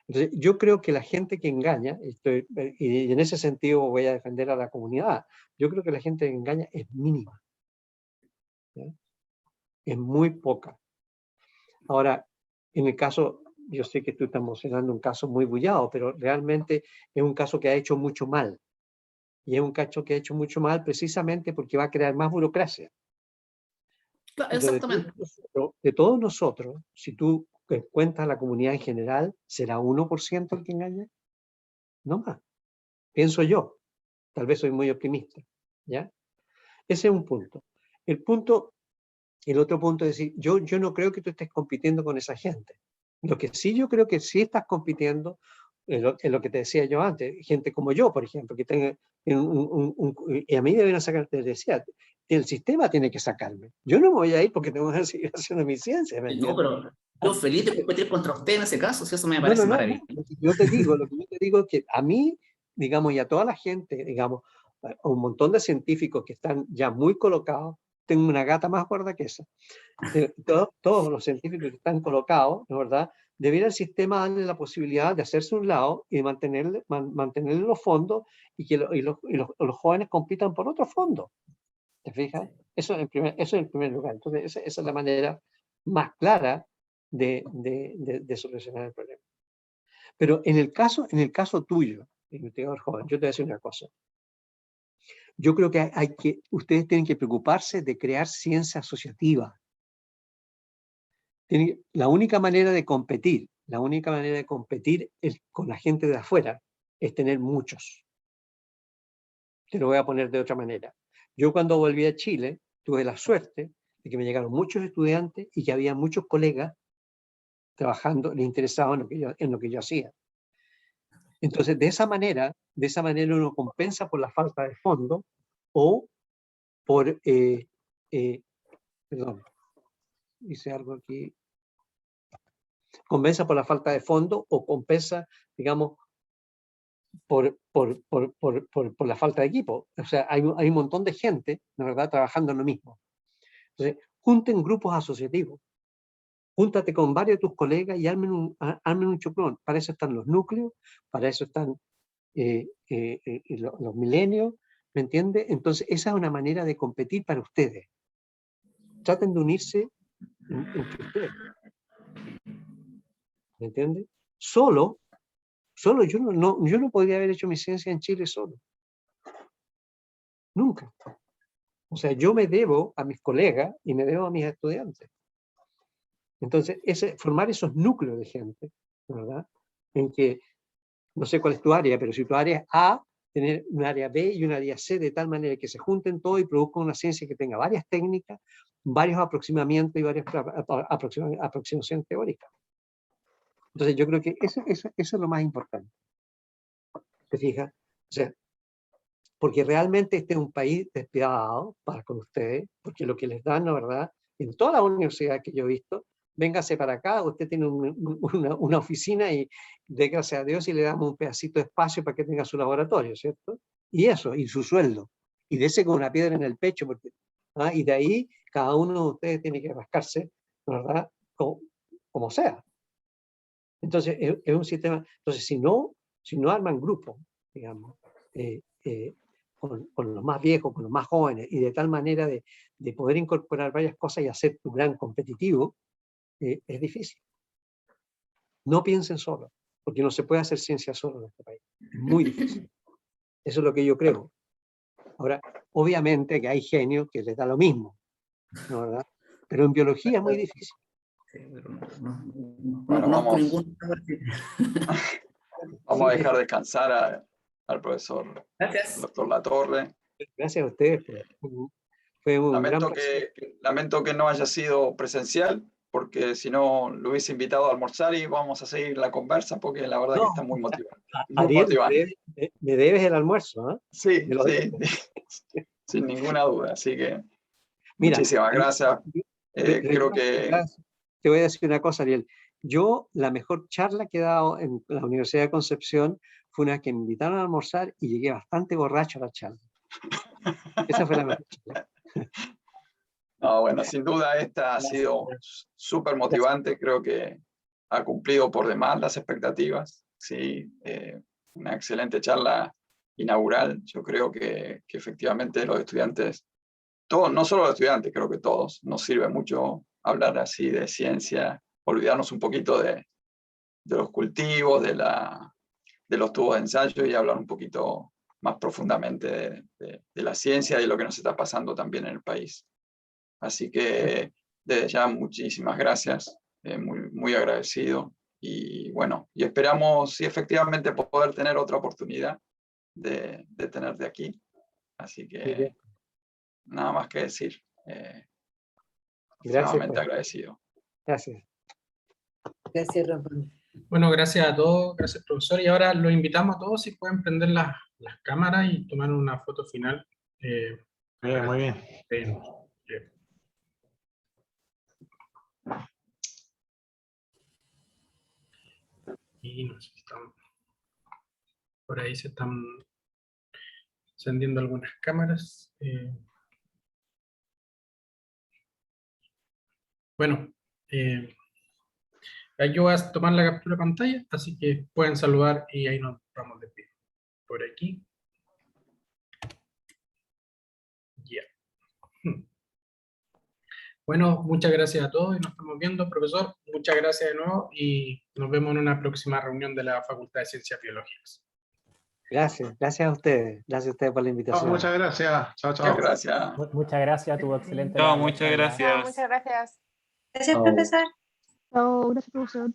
Entonces yo creo que la gente que engaña, y en ese sentido voy a defender a la comunidad, yo creo que la gente que engaña es mínima, ¿ya? Es muy poca. Ahora, en el caso, yo sé que tú estás mencionando un caso muy bullado, pero realmente es un caso que ha hecho mucho mal. Y es un caso que ha hecho mucho mal precisamente porque va a crear más burocracia. Exactamente. De todos nosotros, si tú cuentas a la comunidad en general, ¿será 1% el que engaña? No más. Pienso yo. Tal vez soy muy optimista, ¿ya? Ese es un punto. El otro punto es decir, yo no creo que tú estés compitiendo con esa gente. Lo que sí yo creo que sí estás compitiendo es lo que te decía yo antes, gente como yo, por ejemplo, que tenga y a mí deben sacar, te decía, el sistema tiene que sacarme. Yo no me voy a ir porque tengo que seguir haciendo mi ciencia. No, pero yo feliz de competir contra usted en ese caso, si eso me parece maravilloso. Lo que yo te digo es que a mí, digamos, y a toda la gente, digamos, a un montón de científicos que están ya muy colocados, tengo una gata más gorda que esa. Todos los científicos que están colocados, ¿no, verdad? Debiera el sistema darle la posibilidad de hacerse un lado y mantener los fondos, y que los jóvenes compitan por otros fondos. ¿Te fijas? Eso es el primer lugar. Entonces, esa es la manera más clara de solucionar el problema. Pero en el caso tuyo, investigador joven, yo te voy a decir una cosa. Yo creo que ustedes tienen que preocuparse de crear ciencia asociativa. La única manera de competir con la gente de afuera es tener muchos. Te lo voy a poner de otra manera. Yo cuando volví a Chile tuve la suerte de que me llegaron muchos estudiantes y que había muchos colegas trabajando, les interesaba en lo que yo hacía. Entonces, de esa manera uno compensa por la falta de fondo o por, perdón, hice algo aquí, compensa por la falta de fondo o compensa, digamos, por la falta de equipo. O sea, hay un montón de gente, la verdad, trabajando en lo mismo. Entonces, junten grupos asociativos. Júntate con varios de tus colegas y armen un choclón. Para eso están los núcleos, para eso están los milenios, ¿me entiendes? Entonces, esa es una manera de competir para ustedes. Traten de unirse entre ustedes. ¿Me entiendes? Solo yo no podría haber hecho mi ciencia en Chile solo. Nunca. O sea, yo me debo a mis colegas y me debo a mis estudiantes. Entonces, formar esos núcleos de gente, ¿verdad? En que, no sé cuál es tu área, pero si tu área es A, tener un área B y un área C de tal manera que se junten todos y produzcan una ciencia que tenga varias técnicas, varios aproximamientos y varias aproximaciones teóricas. Entonces, yo creo que eso es lo más importante. ¿Te fijas? O sea, porque realmente este es un país despiadado para con ustedes, porque lo que les dan, la verdad, en todas las universidades que yo he visto, véngase para acá, usted tiene una oficina y de gracias a Dios y le damos un pedacito de espacio para que tenga su laboratorio, ¿cierto? Y eso, y su sueldo. Y dese con una piedra en el pecho, porque, y de ahí cada uno de ustedes tiene que rascarse, ¿verdad? Como sea. Entonces, es un sistema. Entonces, si no arman grupos, digamos, con los más viejos, con los más jóvenes, y de tal manera de poder incorporar varias cosas y hacer tu gran competitivo, es difícil. No piensen solo, porque no se puede hacer ciencia solo en este país. Es muy difícil. Eso es lo que yo creo. Ahora, obviamente que hay genios que les da lo mismo, ¿no, verdad? Pero en biología es muy difícil. Bueno, vamos a dejar descansar al profesor. Gracias. Doctor Latorre. Gracias a ustedes. Fue un gran placer. Lamento que no haya sido presencial, porque si no lo hubiese invitado a almorzar y vamos a seguir la conversa, porque la verdad que está muy motivante. Ariel, me debes el almuerzo, ¿eh? Sí, sí, sin ninguna duda. Así que mira, muchísimas gracias. Creo que... Te voy a decir una cosa, Ariel. Yo, la mejor charla que he dado en la Universidad de Concepción fue una que me invitaron a almorzar y llegué bastante borracho a la charla. Esa fue la mejor charla. No, bueno, sin duda esta ha sido súper motivante. Creo que ha cumplido por demás las expectativas. Sí, una excelente charla inaugural. Yo creo que efectivamente los estudiantes, todos, no solo los estudiantes, creo que todos, nos sirve mucho hablar así de ciencia, olvidarnos un poquito de los cultivos, de los tubos de ensayo y hablar un poquito más profundamente de la ciencia y lo que nos está pasando también en el país. Así que desde ya muchísimas gracias, muy, muy agradecido y bueno, y esperamos sí, efectivamente poder tener otra oportunidad de tenerte aquí. Así que nada más que decir. Extremadamente pues. agradecido. Gracias. Gracias, Ramón. Bueno, gracias a todos, gracias profesor. Y ahora los invitamos a todos si pueden prender las cámaras y tomar una foto final. Muy bien. Y no sé si están, por ahí se están encendiendo algunas cámaras. Bueno, yo voy a tomar la captura de pantalla, así que pueden saludar y ahí nos vamos despidiendo. Por aquí. Ya. Bueno, muchas gracias a todos y nos estamos viendo, profesor. Muchas gracias de nuevo y nos vemos en una próxima reunión de la Facultad de Ciencias Biológicas. Gracias a ustedes. Gracias a ustedes por la invitación. Muchas gracias. Chao, chao. Muchas gracias. Muchas gracias, tuvo excelente. Chao, muchas gracias. Muchas gracias. Gracias, profesor. Chao, gracias, profesor.